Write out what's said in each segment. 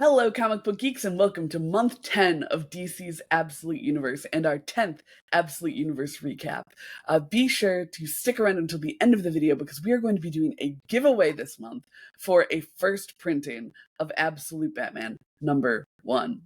Hello, comic book geeks, and welcome to month 10 of DC's Absolute Universe and our 10th Absolute Universe recap. Be sure to stick around until the end of the video because we are going to be doing a giveaway this month for a first printing of Absolute Batman #1.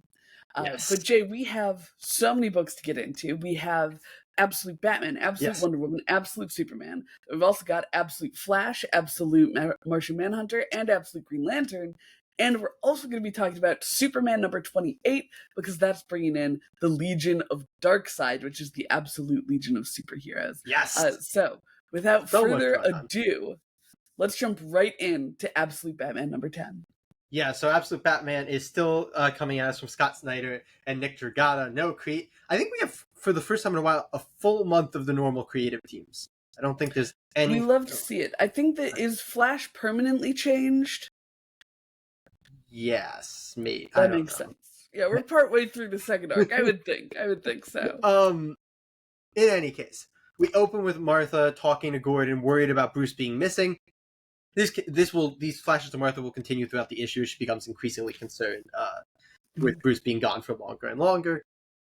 Yes. But Jay, we have so many books to get into. We have Absolute Batman, Absolute Yes. Wonder Woman, Absolute Superman. We've also got Absolute Flash, Absolute Martian Manhunter, and Absolute Green Lantern. And we're also going to be talking about Superman #28 because that's bringing in the Legion of Darkseid, which is the absolute legion of superheroes. Yes. So, without So much further going on. ado, let's jump right into Absolute Batman #10. Yeah, so Absolute Batman is still coming at us from Scott Snyder and Nick Dragata. No I think we have, for the first time in a while, a full month of the normal creative teams. I don't think there's any... We love to see it. I think that is Flash permanently changed? Yes, me. That makes sense. Yeah, we're partway through the second arc. I would think so. In any case, we open with Martha talking to Gordon, worried about Bruce being missing. These flashes to Martha will continue throughout the issue. She becomes increasingly concerned with Bruce being gone for longer and longer.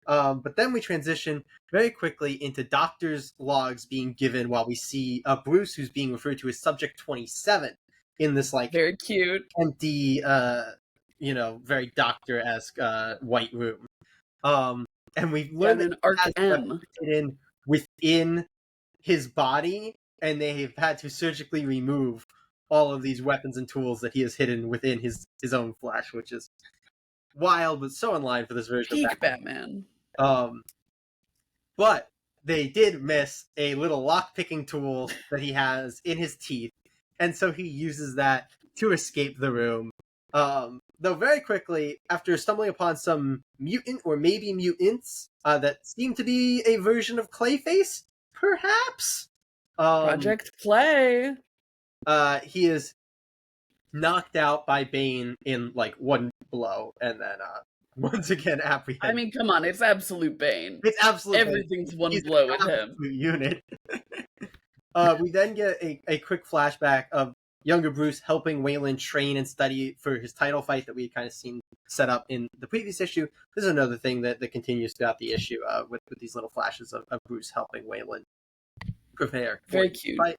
But then we transition very quickly into Doctor's logs being given while we see Bruce, who's being referred to as Subject 27, in this very cute, empty, very Doctor-esque white room. And we've learned an arc M in within his body, and they have had to surgically remove all of these weapons and tools that he has hidden within his own flesh, which is wild, but so in line for this version Peak of Batman. Batman. But they did miss a little lock-picking tool that he has in his teeth, and so he uses that to escape the room. Though very quickly, after stumbling upon some mutant or maybe mutants that seem to be a version of Clayface, perhaps? Project Play. He is knocked out by Bane in one blow, and then once again apprehended. I mean, come on, it's absolute Bane. It's absolute everything's Bane. One He's blow with him. Unit. We then get a quick flashback of younger Bruce helping Wayland train and study for his title fight that we had kind of seen set up in the previous issue. This is another thing that continues throughout the issue with these little flashes of Bruce helping Wayland prepare for the fight.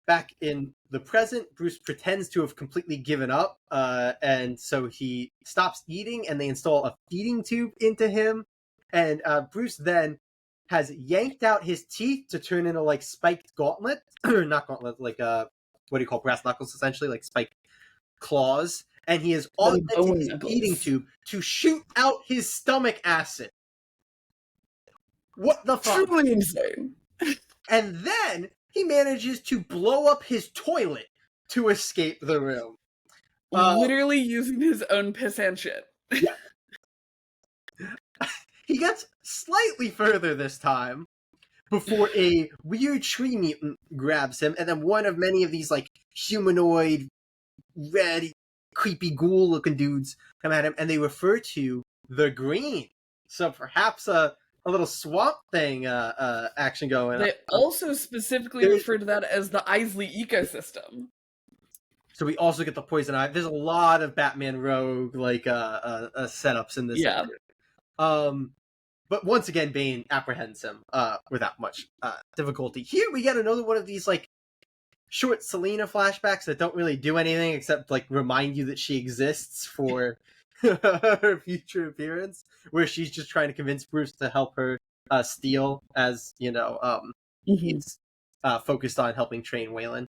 Back in the present, Bruce pretends to have completely given up, and so he stops eating, and they install a feeding tube into him, and Bruce then has yanked out his teeth to turn into spiked gauntlet, or not gauntlet, what do you call brass knuckles, essentially, like spiked claws, and he has augmented his feeding tube to shoot out his stomach acid. What the fuck? Truly insane. And then he manages to blow up his toilet to escape the room. Literally using his own piss and shit. Yeah. He gets slightly further this time before a weird tree mutant grabs him, and then one of many of these humanoid, red, creepy ghoul-looking dudes come at him, and they refer to the Green. So perhaps a little Swamp Thing action going on. They also specifically refer to that as the Isley ecosystem. So we also get the Poison Ivy. There's a lot of Batman Rogue setups in this. Yeah. But once again, Bane apprehends him without much difficulty. Here we get another one of these short Selena flashbacks that don't really do anything except remind you that she exists for her future appearance, where she's just trying to convince Bruce to help her steal, as he's focused on helping train Wayland.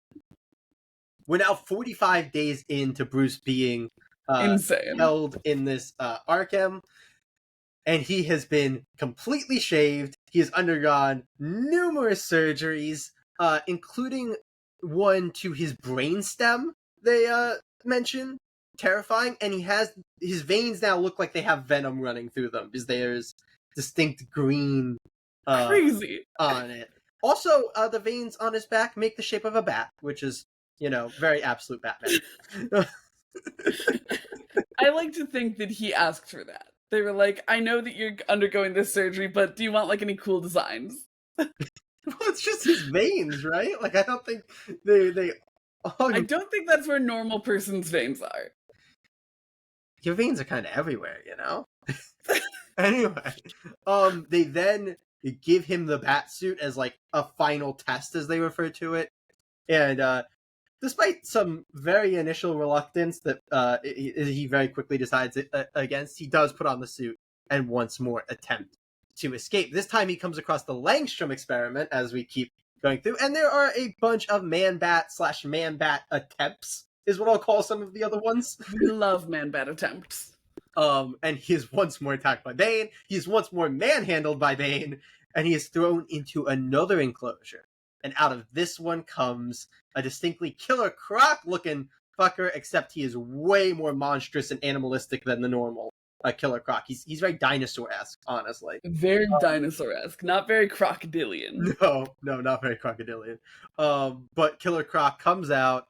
We're now 45 days into Bruce being insane, held in this Arkham, and he has been completely shaved. He has undergone numerous surgeries, including one to his brainstem, they mention. Terrifying, and his veins now look like they have venom running through them because there's distinct green crazy on it. Also, the veins on his back make the shape of a bat, which is very absolute Batman. I like to think that he asked for that. They were like, I know that you're undergoing this surgery, but do you want any cool designs? Well, it's just his veins, right? I don't think they I don't think that's where normal person's veins are. your veins are kind of everywhere, you know? Anyway, they then give him the bat suit as like a final test, as they refer to it. And despite some very initial reluctance that he very quickly decides against, he does put on the suit and once more attempt to escape. This time he comes across the Langstrom experiment as we keep going through, and there are a bunch of man-bat attempts, is what I'll call some of the other ones. We love man-bat attempts. And he is once more attacked by Bane. He is once more manhandled by Bane, and he is thrown into another enclosure. And out of this one comes a distinctly Killer Croc-looking fucker, except he is way more monstrous and animalistic than the normal Killer Croc. He's very dinosaur-esque, honestly. Very dinosaur-esque, not very crocodilian. No, not very crocodilian. But Killer Croc comes out,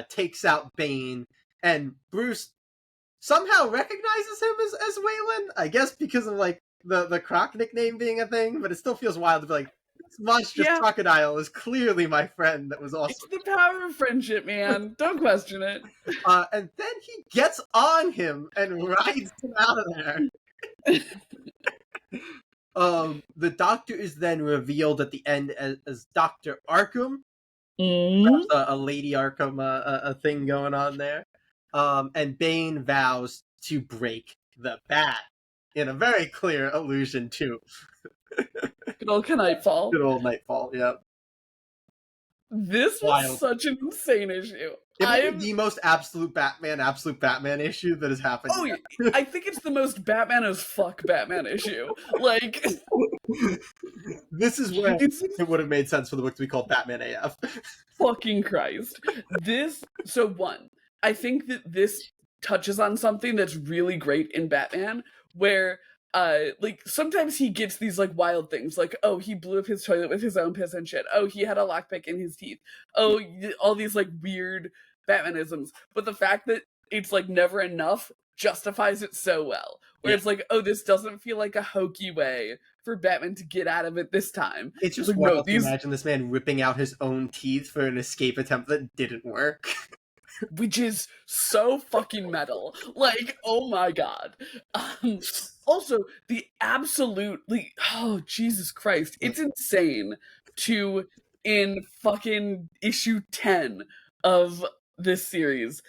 takes out Bane, and Bruce somehow recognizes him as Waylon, I guess because of like the Croc nickname being a thing, but it still feels wild to be like, this monstrous crocodile is clearly my friend that was awesome. It's the power of friendship, man. Don't question it. And then he gets on him and rides him out of there. The Doctor is then revealed at the end as Dr. Arkham. There's a Lady Arkham a thing going on there. And Bane vows to break the bat in a very clear allusion to good old Nightfall. Good old Nightfall, yeah. This was such an insane issue. It the most absolute Batman issue that has happened. Oh, I think it's the most Batman as fuck Batman issue. Like, this is where it would have made sense for the book to be called Batman AF. Fucking Christ. I think that this touches on something that's really great in Batman, where like sometimes he gets these like wild things, like, oh, he blew up his toilet with his own piss and shit, oh, he had a lockpick in his teeth, oh, all these like weird Batmanisms, but the fact that it's like never enough justifies it so well, where it's like, oh, this doesn't feel like a hokey way for Batman to get out of it this time. It's just like, wild to imagine this man ripping out his own teeth for an escape attempt that didn't work. Which is so fucking metal. Like, oh my god. Also, the absolutely, oh, Jesus Christ. It's insane to, in fucking issue 10 of this series,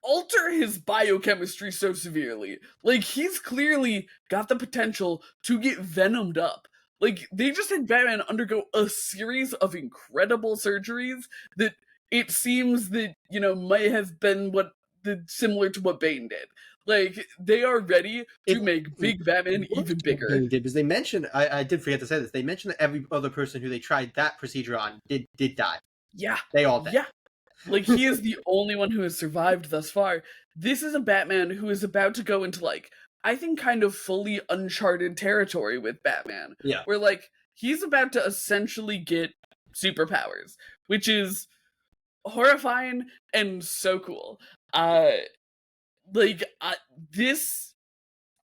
alter his biochemistry so severely. Like, he's clearly got the potential to get venomed up. Like, they just had Batman undergo a series of incredible surgeries that it seems that, you know, might have been similar to what Bane did. Like, they are ready to make Big Batman even bigger. Bane did, because they mentioned, I did forget to say this, they mentioned that every other person who they tried that procedure on did die. Yeah. They all died. Yeah. Like, he is the only one who has survived thus far. This is a Batman who is about to go into, like, I think kind of fully uncharted territory with Batman. Yeah. Where, like, he's about to essentially get superpowers, which is horrifying and so cool. This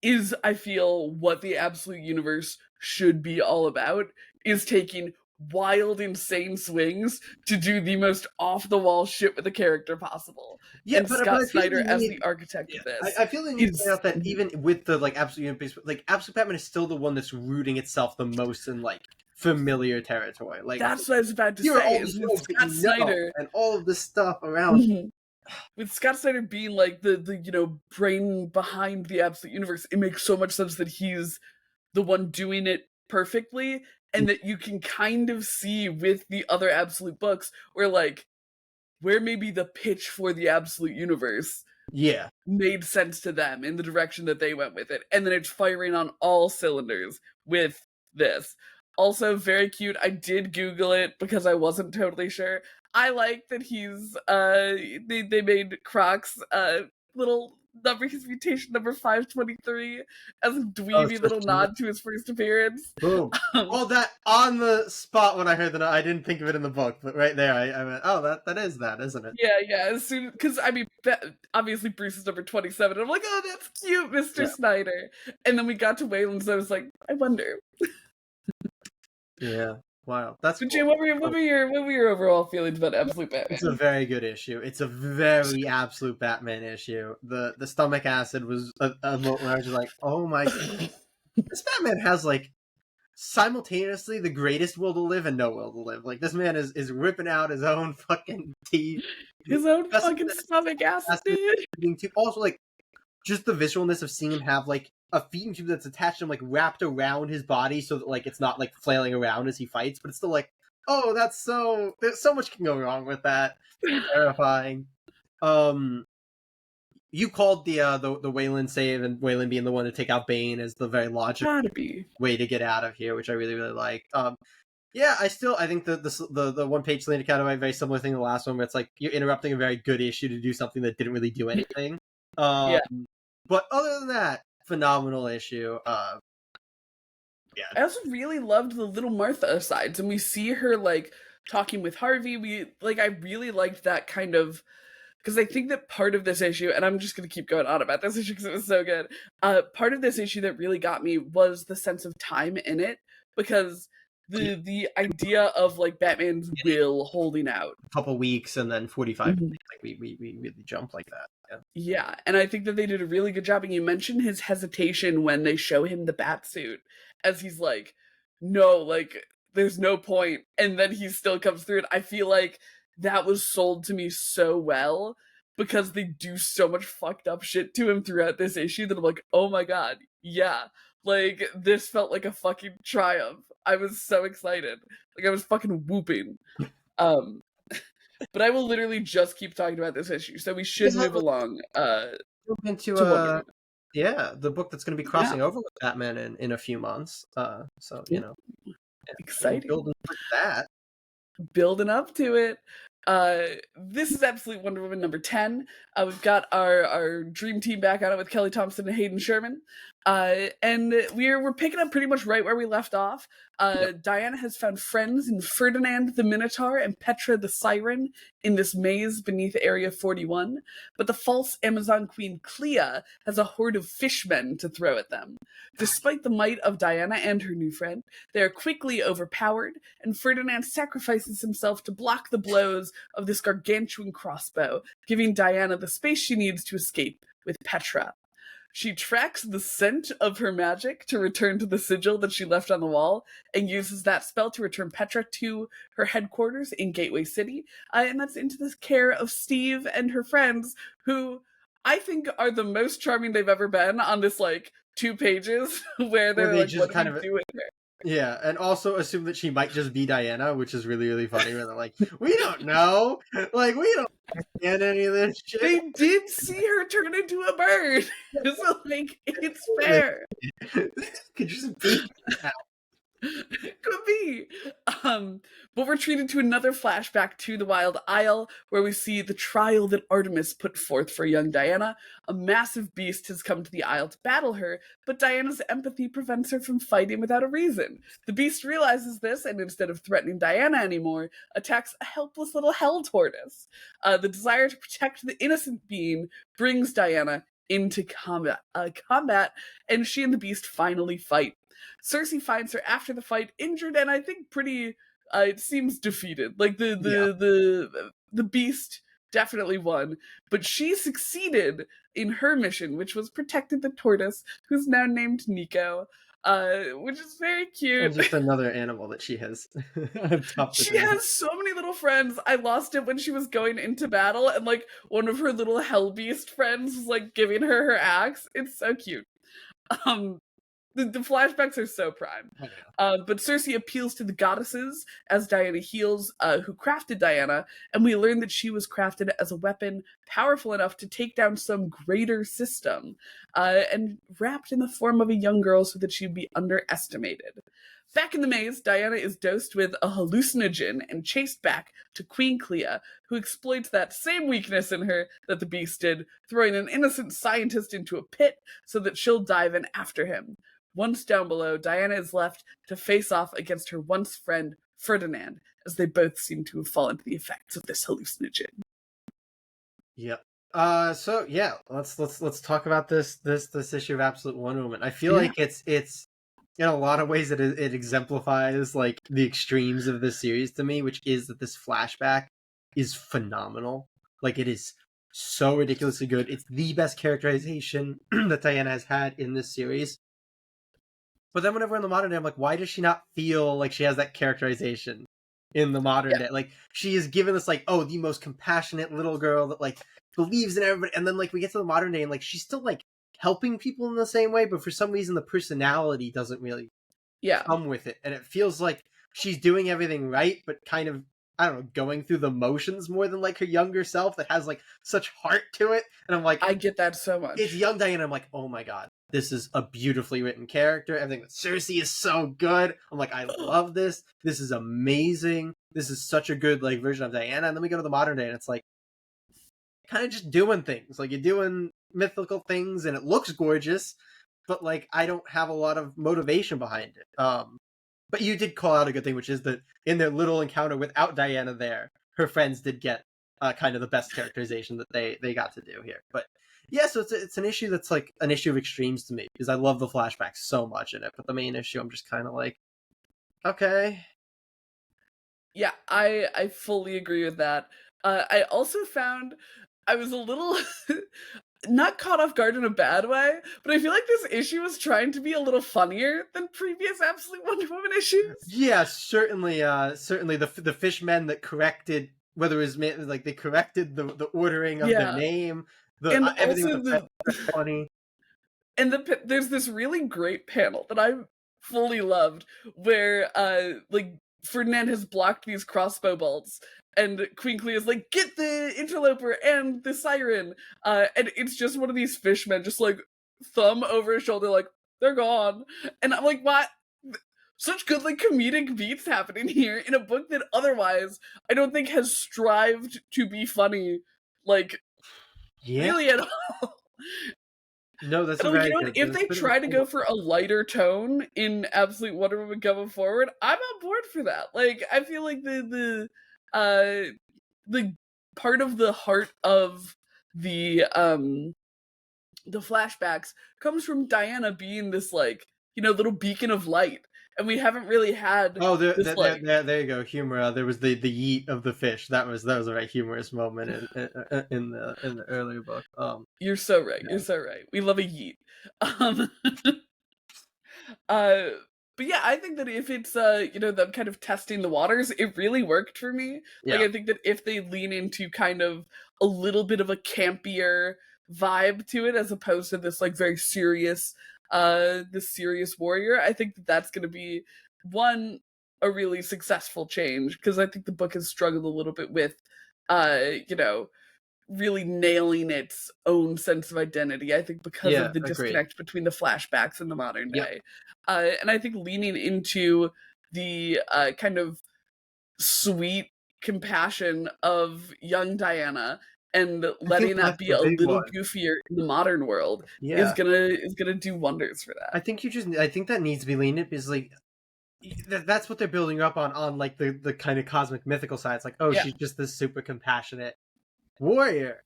is, I feel, what the Absolute Universe should be all about, is taking wild, insane swings to do the most off-the-wall shit with a character possible. Yeah, and Scott Snyder, as the architect of this, I feel like you point out that even with the like Absolute Universe, like Absolute Batman is still the one that's rooting itself the most in like familiar territory. Like, that's what I was about to say. Scott Snyder and all of this stuff around. With Scott Snyder being like the you know, brain behind the Absolute Universe, it makes so much sense that he's the one doing it perfectly, and that you can kind of see with the other Absolute books where maybe the pitch for the Absolute Universe made sense to them in the direction that they went with it, and then it's firing on all cylinders with this. Also very cute. I did Google it because I wasn't totally sure. I like that he's they made Croc's little number, his mutation number 523, as a dweeby little nod to his first appearance. Boom. All that on the spot when I heard that. I didn't think of it in the book, but right there I went, oh, that is that, isn't it? Yeah. As soon, because I mean, obviously Bruce is number 27. I'm like, oh, that's cute, Mr. Snyder. And then we got to Wayland's, and I was like, I wonder. Yeah. Wild. That's But cool. Jay, what were your overall feelings about Absolute It's a Batman? very good issue. It's a very absolute Batman issue. The stomach acid was a moment where I was just like, oh my, this Batman has like simultaneously the greatest will to live and no will to live. Like this man is ripping out his own fucking teeth. His own Just fucking stomach acid, acid dude. eating tube. Also, like just the visualness of seeing him have like a feeding tube that's attached to him, like wrapped around his body, so that like it's not like flailing around as he fights, but it's still like, oh, there's so much can go wrong with that. Terrifying. You called the Wayland save and Wayland being the one to take out Bane as the very logical Gotta be. way to get out of here, which I really really like. Yeah, I think the one page Selena kind of a very similar thing to the last one, where it's like you're interrupting a very good issue to do something that didn't really do anything. Yeah. But other than that, phenomenal issue. Yeah, I also really loved the little Martha asides, and we see her like talking with Harvey. I really liked that kind of, because I think that part of this issue, and I'm just gonna keep going on about this issue because it was so good. Part of this issue that really got me was the sense of time in it, because the idea of like Batman's will holding out. a couple weeks and then 45 days. Like we really jump like that. Yeah. Yeah, and I think that they did a really good job. And you mentioned his hesitation when they show him the bat suit, as he's like, no, like, there's no point. And then he still comes through it. I feel like that was sold to me so well because they do so much fucked up shit to him throughout this issue that I'm like, oh my god, yeah. Like, this felt like a fucking triumph. I was so excited. Like, I was fucking whooping. Um, but I will literally just keep talking about this issue, so we should move along Jump into to Wonder Woman. yeah, the book that's going to be crossing over with Batman in a few months. So you know, Exciting. building for that. Building up to it. This is Absolute Wonder Woman number 10. We've got our dream team back on it with Kelly Thompson and Hayden Sherman. And we're picking up pretty much right where we left off. Diana has found friends in Ferdinand the Minotaur and Petra the Siren in this maze beneath Area 41, but the false Amazon Queen Clea has a horde of fishmen to throw at them. Despite the might of Diana and her new friend, they are quickly overpowered, and Ferdinand sacrifices himself to block the blows of this gargantuan crossbow, giving Diana the space she needs to escape with Petra. She tracks the scent of her magic to return to the sigil that she left on the wall, and uses that spell to return Petra to her headquarters in Gateway City, and that's into the care of Steve and her friends, who I think are the most charming they've ever been on this, like, 2 pages, where they're they like, just what kind are we of doing here? Yeah, and also assume that she might just be Diana, which is really, really funny. Where they're like, we don't know. Like, we don't understand any of this shit. They did see her turn into a bird, so, like, it's fair. Could just be now. Could be. But we're treated to another flashback to the Wild Isle, where we see the trial that Artemis put forth for young Diana. A massive beast has come to the Isle to battle her, but Diana's empathy prevents her from fighting without a reason. The beast realizes this, and instead of threatening Diana anymore, attacks a helpless little hell tortoise. The desire to protect the innocent being brings Diana into combat, and she and the beast finally fight. Cersei finds her after the fight injured and I think pretty it seems defeated. Like the beast definitely won, but she succeeded in her mission, which was protecting the tortoise, who's now named Nico. Which is very cute. And just another animal that she has adopted. She has so many little friends. I lost it when she was going into battle, and like one of her little hell beast friends was like giving her axe. It's so cute. The flashbacks are so prime. But Cersei appeals to the goddesses as Diana heals, who crafted Diana, and we learn that she was crafted as a weapon powerful enough to take down some greater system, and wrapped in the form of a young girl so that she'd be underestimated. Back in the maze, Diana is dosed with a hallucinogen and chased back to Queen Clea, who exploits that same weakness in her that the beast did, throwing an innocent scientist into a pit so that she'll dive in after him. Once down below, Diana is left to face off against her once friend, Ferdinand, as they both seem to have fallen to the effects of this hallucinogen. Yep. So yeah, let's talk about this issue of Absolute Wonder Woman. I feel like it's in a lot of ways it exemplifies like the extremes of this series to me, which is that this flashback is phenomenal. Like it is so ridiculously good. It's the best characterization that Diana has had in this series. But then whenever in the modern day, I'm like, why does she not feel like she has that characterization in the modern Yeah. day? Like she is given this like, oh, the most compassionate little girl that like believes in everybody, and then like we get to the modern day and like she's still like helping people in the same way, but for some reason the personality doesn't really Yeah. come with it, and it feels like she's doing everything right, but kind of, I don't know, going through the motions more than like her younger self that has like such heart to it. And I'm like, I get that so much. it's young Diana. I'm like, oh my god, this is a beautifully written character. Everything with Cersei is so good. I'm like, I love this. This is amazing. This is such a good like version of Diana. And then we go to the modern day, and it's like kind of just doing things. Like you're doing mythical things, and it looks gorgeous, but like I don't have a lot of motivation behind it. But you did call out a good thing, which is that in their little encounter without Diana there, her friends did get kind of the best characterization that they got to do here. But yeah, so it's an issue that's like an issue of extremes to me, because I love the flashbacks so much in it. But the main issue, I'm just kind of like, okay. Yeah, I fully agree with that. I also found I was a little not caught off guard in a bad way, but I feel like this issue was trying to be a little funnier than previous Absolute Wonder Woman issues. Yeah, certainly. Certainly the fishmen that corrected, whether it was like they corrected the ordering of the Yeah, name, the and everything also with the funny. there's this really great panel that I fully loved where like Ferdinand has blocked these crossbow bolts and Queen Clea is like, get the interloper and the siren, and it's just one of these fishmen just like thumb over his shoulder like they're gone, and I'm like, what? Such good like comedic beats happening here in a book that otherwise I don't think has strived to be funny, like Yeah. really at all. No, that's a And like, very what, good. if That's they a bit of a try to cool. go for a lighter tone in Absolute Wonder Woman going forward, I'm on board for that. Like, I feel like the part of the heart of the flashbacks comes from Diana being this like, little beacon of light. And we haven't really had Oh, this like, there you go. Humor. There was the yeet of the fish. That was a very humorous moment in the earlier book. you're so right, Yeah. you're so right. We love a yeet. Um Uh, but yeah, I think that if it's them kind of testing the waters, it really worked for me. Like Yeah. I think that if they lean into kind of a little bit of a campier vibe to it as opposed to this like very serious this serious warrior, I think that that's going to be one a really successful change because I think the book has struggled a little bit with you know really nailing its own sense of identity, I think, because Yeah. of the Agreed. disconnect between the flashbacks and the modern Yep. day. And I think leaning into the kind of sweet compassion of young Diana and I think letting that that's be the a big little one. goofier in the modern world Yeah. is gonna do wonders for that. I think that needs to be leaned in, because like that's what they're building up on like the kind of cosmic mythical side. It's like, oh, Yeah. she's just this super compassionate warrior,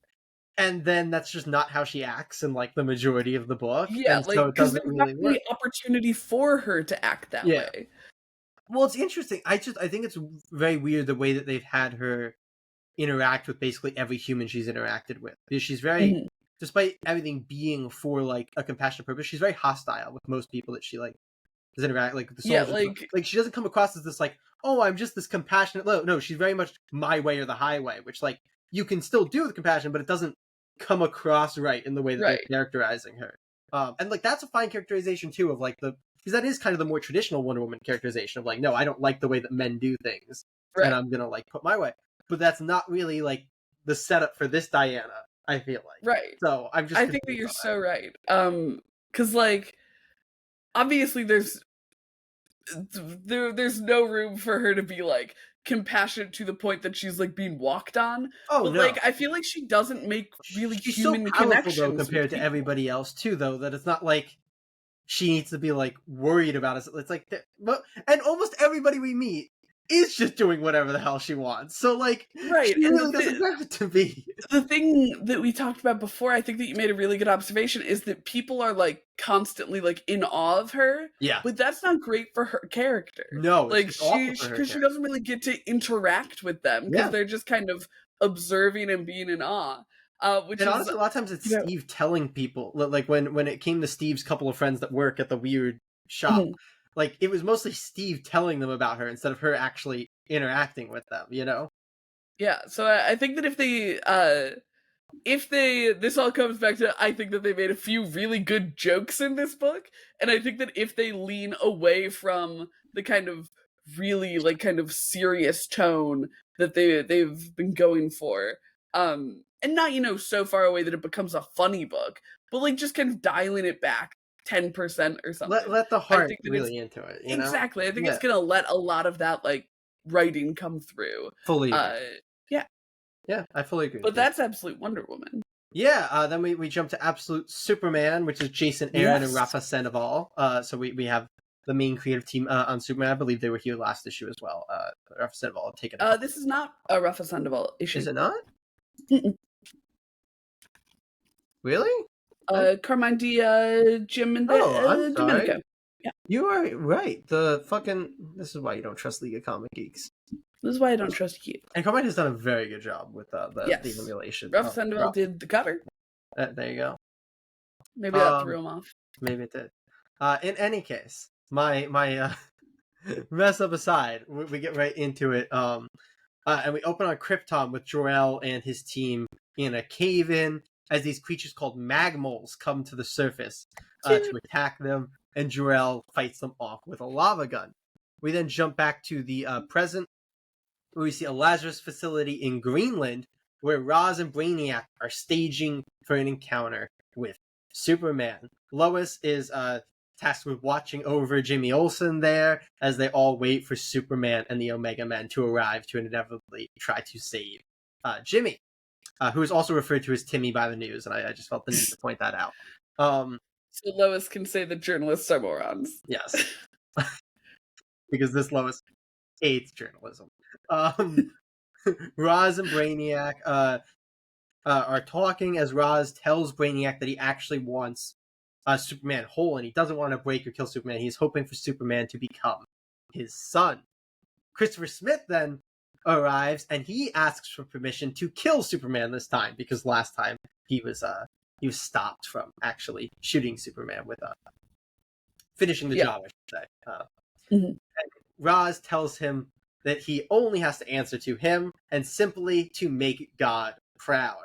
and then that's just not how she acts in like the majority of the book, Yeah, and so like it because doesn't there's not really work. really opportunity for her to act that Yeah. way. Well, it's interesting. I think it's very weird the way that they've had her interact with basically every human she's interacted with, because she's very, Mhm. despite everything being for like a compassionate purpose, she's very hostile with most people that she like does interact, like the Yeah, soldiers. Like she doesn't come across as this like, oh, I'm just this compassionate. No, she's very much my way or the highway, which like you can still do with compassion, but it doesn't come across right in the way that they're right, characterizing her. And like that's a fine characterization too of like the, because that is kind of the more traditional Wonder Woman characterization of like, no, I don't like the way that men do things, and right, I'm gonna like put my way. But that's not really like the setup for this Diana, I feel like. right. So I'm just I think that confused you're on so right. Because like obviously there's no room for her to be like compassionate to the point that she's like being walked on. that. Oh But no. like I feel like she doesn't make really She's so human powerful though connections with compared to people. everybody else too, though, that it's not like she needs to be like worried about it. It's like, and almost everybody we meet is just doing whatever the hell she wants. So, like, Right, she and really doesn't have to be. The thing that we talked about before, I think that you made a really good observation, is that people are, like, constantly, like, in awe of her, Yeah. but that's not great for her character. No, Like, it's awful for her because she character. doesn't really get to interact with them, because Yeah. they're just kind of observing and being in awe, which And is, honestly, a lot of times it's you know Steve telling people, like when it came to Steve's couple of friends that work at the weird shop, Mhm. like it was mostly Steve telling them about her instead of her actually interacting with them, you know? Yeah, so I think that this all comes back to, I think that they made a few really good jokes in this book, and I think that if they lean away from the kind of really, like, kind of serious tone that they've been going for, and not, so far away that it becomes a funny book, but, like, just kind of dialing it back 10% or something. Let the I heart think that it's really into it, you know? exactly. I think Yeah, it's gonna let a lot of that, like, writing come through. fully agree. Uh, yeah, Yeah, I fully agree but with you. that's Absolute Wonder Woman. Yeah, then we jump to Absolute Superman, which is Jason Aaron and Yes. Rafa Sandoval. So we have the main creative team on Superman. I believe they were here last issue as well. Rafa Sandoval had taken a couple. This is not a Rafa Sandoval issue. Is it not? Mm-mm. Really? Carmine Jim and I'm sorry. Domenico. Yeah. You are right. This is why you don't trust League of Comic Geeks. This is why I don't trust you. And Carmine has done a very good job with the Yes. emulation. Rafa Sandoval did the cover. There you go. Maybe that threw him off. Maybe it did. In any case, my mess up aside, we get right into it. And we open on Krypton with Jor-El and his team in a cave-in as these creatures called magmoles come to the surface to attack them, and Jor-El fights them off with a lava gun. We then jump back to the present, where we see a Lazarus facility in Greenland, where Roz and Brainiac are staging for an encounter with Superman. Lois is tasked with watching over Jimmy Olsen there as they all wait for Superman and the Omega Men to arrive to inevitably try to save Jimmy, who is also referred to as Timmy by the news, and I just felt the need to point that out. So Lois can say that journalists are morons. Yes. Because this Lois hates journalism. Roz and Brainiac are talking as Roz tells Brainiac that he actually wants Superman whole, and he doesn't want to break or kill Superman. He's hoping for Superman to become his son. Christopher Smith then arrives, and he asks for permission to kill Superman this time, because last time he was stopped from actually shooting Superman with finishing the job, I should say. And Roz tells him that he only has to answer to him, and simply to make God proud.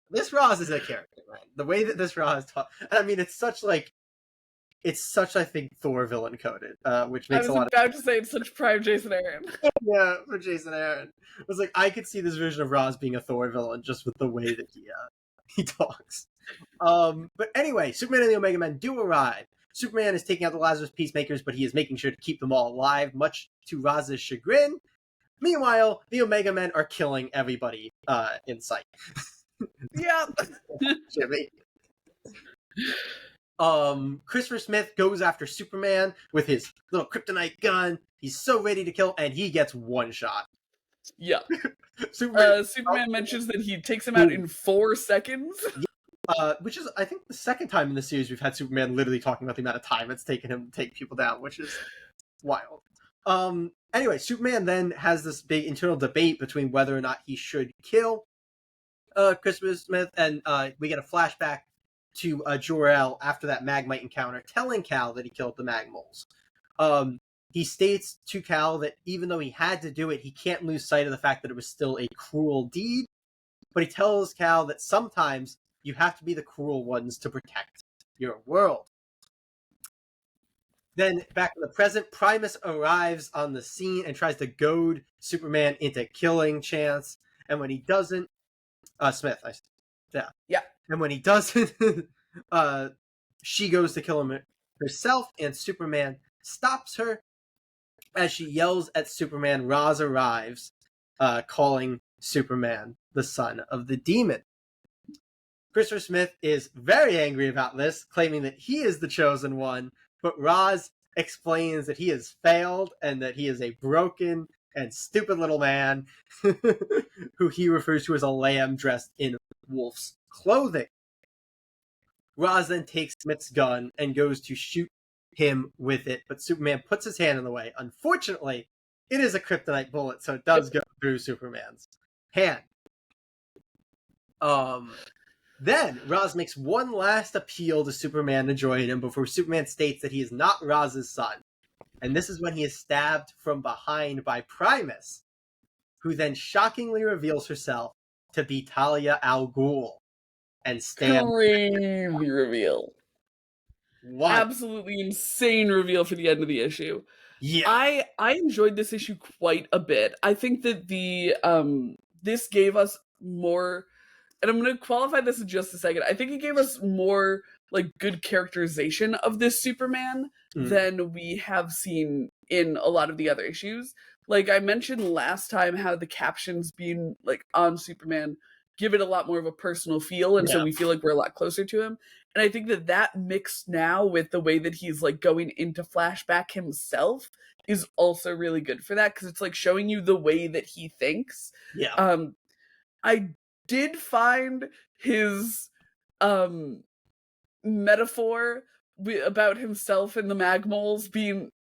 This Roz is a character, right? The way that this Roz talks, I mean, it's such, I think, Thor villain coded, which makes a lot of I was about to say it's such prime Jason Aaron. Yeah, for Jason Aaron. It was like, I could see this version of Roz being a Thor villain just with the way that he talks. But anyway, Superman and the Omega Men do arrive. Superman is taking out the Lazarus Peacemakers, but he is making sure to keep them all alive, much to Roz's chagrin. Meanwhile, the Omega Men are killing everybody in sight. Yep. Jimmy. Christopher Smith goes after Superman with his little kryptonite gun. He's so ready to kill, and he gets one shot. Yeah. Superman mentions that he takes him out in 4 seconds. Which is, I think, the second time in the series we've had Superman literally talking about the amount of time it's taken him to take people down, which is wild. Anyway, Superman then has this big internal debate between whether or not he should kill Christopher Smith, and we get a flashback to Jor-El after that Magmite encounter, telling Kal that he killed the Magmoles. He states to Kal that even though he had to do it, he can't lose sight of the fact that it was still a cruel deed, but he tells Kal that sometimes you have to be the cruel ones to protect your world. Then, back in the present, Primus arrives on the scene and tries to goad Superman into killing Chance. And when he doesn't, Smith, yeah. And when he doesn't, she goes to kill him herself, and Superman stops her. As she yells at Superman, Roz arrives, calling Superman the son of the demon. Christopher Smith is very angry about this, claiming that he is the chosen one, but Roz explains that he has failed and that he is a broken and stupid little man who he refers to as a lamb dressed in wolf's clothing. Ra's then takes Smith's gun and goes to shoot him with it, but Superman puts his hand in the way. Unfortunately, it is a kryptonite bullet, so it does go through Superman's hand. Then Ra's makes one last appeal to Superman to join him before Superman states that he is not Raz's son. And this is when he is stabbed from behind by Primus, who then shockingly reveals herself to be Talia al Ghul. And stands. Crazy reveal. What? Absolutely insane reveal for the end of the issue. Yeah. I enjoyed this issue quite a bit. I think that this gave us more, and I'm going to qualify this in just a second. I think it gave us more like good characterization of this Superman than we have seen in a lot of the other issues. Like I mentioned last time, how the captions being like on Superman give it a lot more of a personal feel, and so we feel like we're a lot closer to him. And I think that mixed now with the way that he's like going into flashback himself is also really good for that, because it's like showing you the way that he thinks. I did find his metaphor about himself and the Magmoles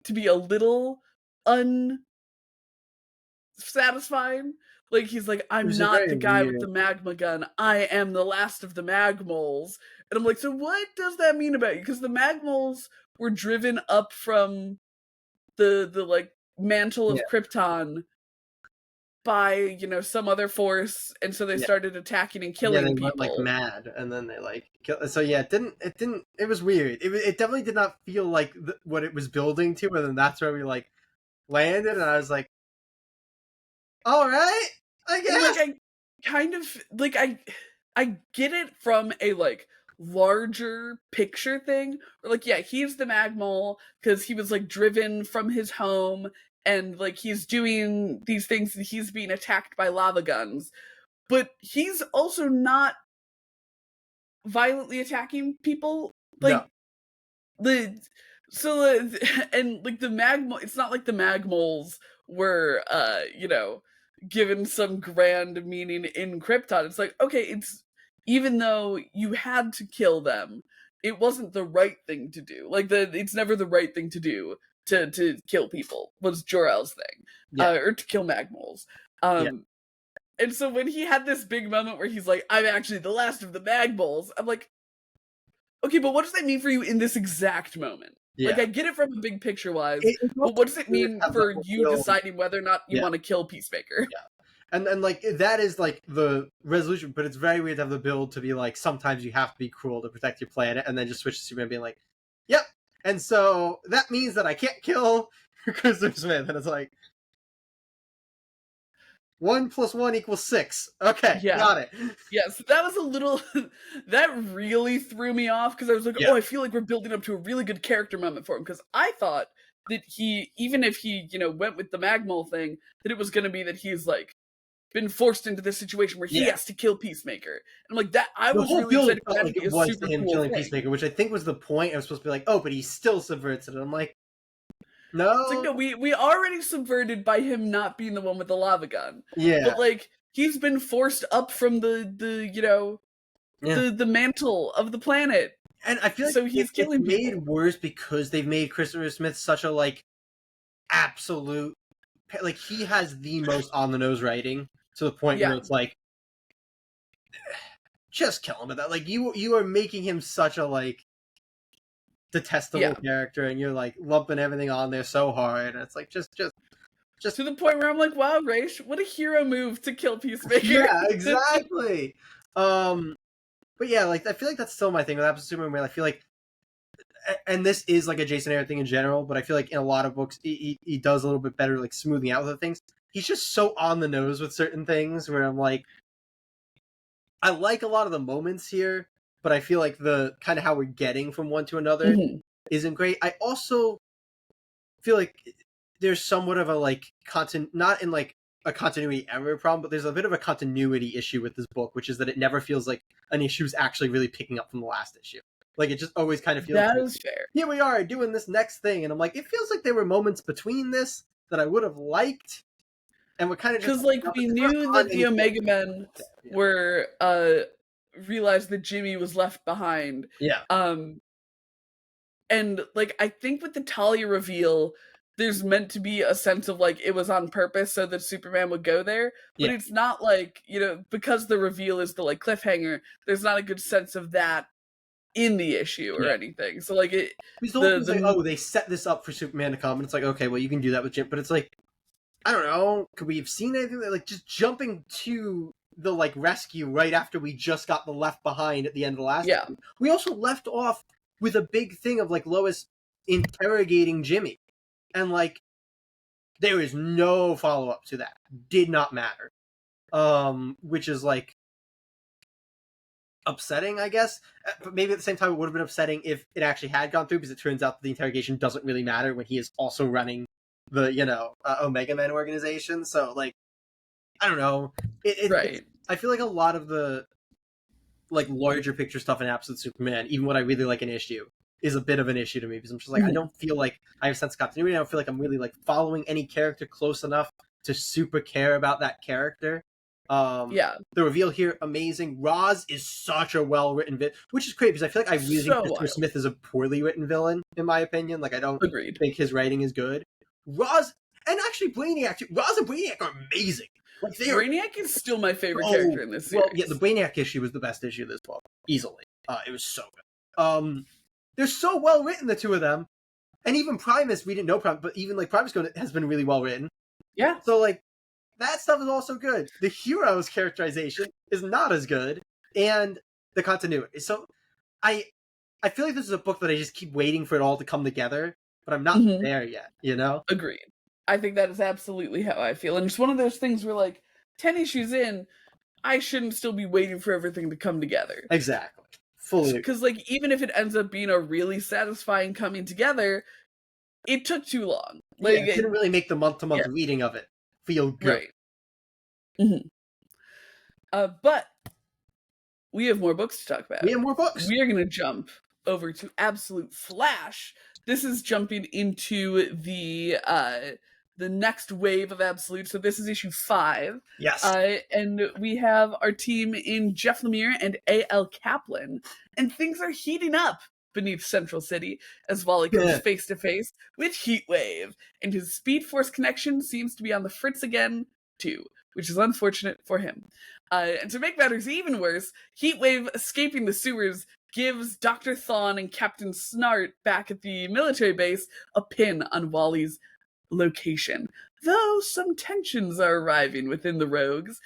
to be a little unsatisfying. Like, he's like, I'm not the guy with the magma gun. I am the last of the Magmoles. And I'm like, so what does that mean about you? Because the Magmoles were driven up from the like mantle of Krypton by, you know, some other force, and so they started attacking and killing people. Went like mad, and then they like so it was weird. It definitely did not feel like what it was building to, and then that's where we like landed, and I was like, all right, I guess. Like, I kind of like I get it from a like larger picture thing. Or like, yeah, he's the Magmole because he was like driven from his home, and like he's doing these things and he's being attacked by lava guns. But he's also not violently attacking people. Like and like the Magmole, it's not like the Magmoles were you know, given some grand meaning in Krypton. It's like, okay, it's, even though you had to kill them, it wasn't the right thing to do. Like it's never the right thing to do to kill people, was Jor-El's thing. Or to kill Magmoles. And so when he had this big moment where he's like, I'm actually the last of the Magmoles, I'm like, okay, but what does that mean for you in this exact moment? Like, I get it from a big picture wise, but what does it mean for you deciding whether or not you want to kill Peacemaker? And like that is like the resolution, but it's very weird to have the build to be like, sometimes you have to be cruel to protect your planet, and then just switch to Superman being like, yep, and so that means that I can't kill Christopher Smith, and it's like 1 + 1 = 6. Okay, got it. Yeah, so that was a little that really threw me off, because I was like, oh, I feel like we're building up to a really good character moment for him, because I thought that he, even if he, you know, went with the Magmole thing, that it was going to be that he's like been forced into this situation where he has to kill Peacemaker. And I'm like, that I was really excited for that to be a super him cool killing thing. Peacemaker, which I think was the point. I was supposed to be like, oh, but he still subverts it. And I'm like, no. It's like, no, we already subverted by him not being the one with the lava gun. Yeah. But like, he's been forced up from the you know, the mantle of the planet. And I feel like so he's killing it's people. made worse because they've made Christopher Smith such a like absolute, like, he has the most on the nose writing, to the point where it's like, just kill him with that. Like, you are making him such a like detestable character, and you're like lumping everything on there so hard, and it's like just to the point where I'm like, wow, Raish, what a hero move to kill Peacemaker. Yeah, exactly. But yeah, like, I feel like that's still my thing with Absolute Superman. I feel like, and this is like a Jason Aaron thing in general, but I feel like in a lot of books he does a little bit better, like smoothing out the things. He's just so on the nose with certain things where I'm like, I like a lot of the moments here, but I feel like the kind of how we're getting from one to another isn't great. I also feel like there's somewhat of a like not in like a continuity error problem, but there's a bit of a continuity issue with this book, which is that it never feels like an issue is actually really picking up from the last issue. Like, it just always kind of feels That like, is fair. here we are doing this next thing, and I'm like, it feels like there were moments between this that I would have liked, and we're kind of just Because, like, we we're knew on that the any Omega Men yeah. were, realized that Jimmy was left behind. Yeah. And, like, I think with the Talia reveal, there's meant to be a sense of, like, it was on purpose so that Superman would go there, but Yeah. it's not like, you know, because the reveal is the, like, cliffhanger, there's not a good sense of that in the issue or Yeah. anything. So, like, Because the whole thing's like, oh, they set this up for Superman to come, and it's like, okay, well, you can do that with Jim, but it's like, I don't know, could we have seen anything that, like, just jumping to the, like, rescue right after we just got the left behind at the end of the last issue. We also left off with a big thing of, like, Lois interrogating Jimmy, and, like, there is no follow-up to that. Did not matter. Which is, like, upsetting, I guess. But maybe at the same time, it would have been upsetting if it actually had gone through, because it turns out that the interrogation doesn't really matter when he is also running the, Omega Men organization. So, like, I don't know. right. I feel like a lot of the, like, larger picture stuff in Absolute Superman, even what I really like an issue, is a bit of an issue to me, because I'm just like, I don't feel like I have a sense of continuity. I don't feel like I'm really, like, following any character close enough to super care about that character. The reveal here, amazing. Roz is such a well-written villain, which is great, because I feel like I really think Mr. Smith is a poorly written villain, in my opinion. Like, I don't think his writing is good. Roz, and actually Brainiac, Roz and Brainiac are amazing. Like, Brainiac is still my favorite character in this series. Well, yeah, the Brainiac issue was the best issue of this book, easily. It was so good. They're so well written, the two of them, and even Primus. We didn't know Primus, but even, like, Primus has been really well written. Yeah. So, like, that stuff is also good. The hero's characterization is not as good, and the continuity. So, I feel like this is a book that I just keep waiting for it all to come together, but I'm not there yet. You know? Agreed. I think that is absolutely how I feel. And it's one of those things where, like, 10 issues in, I shouldn't still be waiting for everything to come together. Exactly. Fully. Because, like, even if it ends up being a really satisfying coming together, it took too long. Like, it didn't really make the month-to-month reading of it feel good. Right. But we have more books to talk about. We have more books. We are going to jump over to Absolute Flash. This is jumping into the next wave of Absolute. So this is issue 5. Yes. And we have our team in Jeff Lemire and A.L. Kaplan. And things are heating up beneath Central City as Wally comes face to face with Heatwave. And his Speed Force connection seems to be on the fritz again, too, which is unfortunate for him. And to make matters even worse, Heatwave escaping the sewers gives Dr. Thawne and Captain Snart back at the military base a pin on Wally's location. Though some tensions are arriving within the Rogues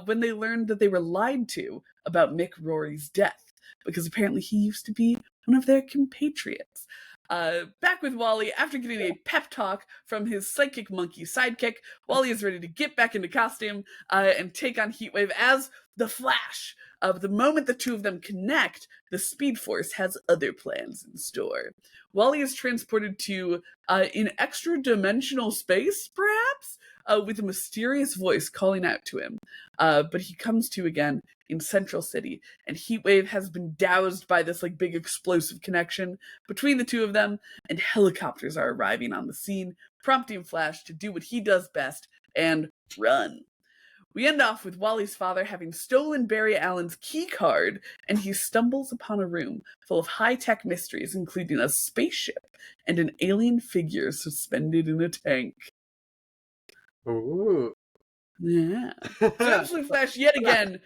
when they learn that they were lied to about Mick Rory's death, because apparently he used to be one of their compatriots. Back with Wally, after getting a pep talk from his psychic monkey sidekick, Wally is ready to get back into costume and take on Heatwave as the Flash. The moment the two of them connect, the Speed Force has other plans in store. Wally is transported to an extra-dimensional space, perhaps, with a mysterious voice calling out to him. But he comes to again in Central City, and Heatwave has been doused by this like big explosive connection between the two of them, and helicopters are arriving on the scene, prompting Flash to do what he does best and run. We end off with Wally's father having stolen Barry Allen's key card, and he stumbles upon a room full of high-tech mysteries, including a spaceship and an alien figure suspended in a tank. Ooh. Yeah. So Absolute Flash, yet again,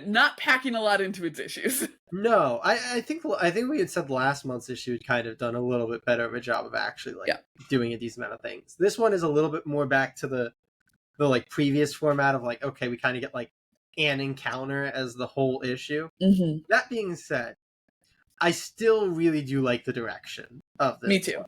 not packing a lot into its issues. No, I think we had said last month's issue had kind of done a little bit better of a job of actually doing a decent amount of things. This one is a little bit more back to the like previous format of like, okay, we kind of get like an encounter as the whole issue. That being said, I still really do like the direction of this. Me too.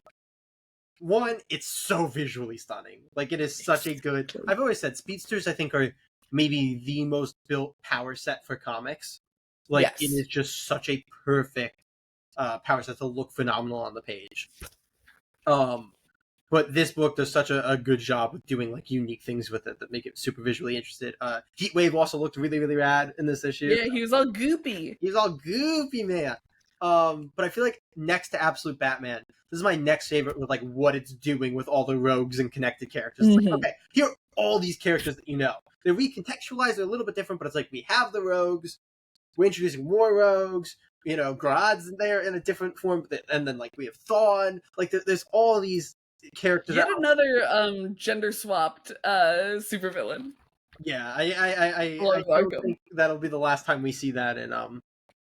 One, it's so visually stunning. Like, it is such a good... I've always said Speedsters, I think, are maybe the most built power set for comics. Like, it is just such a perfect power set to look phenomenal on the page. But this book does such a good job of doing like unique things with it that make it super visually interested. Heatwave also looked really, really rad in this issue. Yeah, he was all goopy. He was all goopy, man. But I feel like next to Absolute Batman, this is my next favorite with like what it's doing with all the rogues and connected characters. It's like, okay, here are all these characters that you know. They're recontextualized, they're a little bit different, but it's like we have the rogues, we're introducing more rogues, you know, Grodd's there in a different form, and then like we have Thawne. Like there's all these characters. Yet another gender swapped supervillain. Yeah, I don't think that'll be the last time we see that in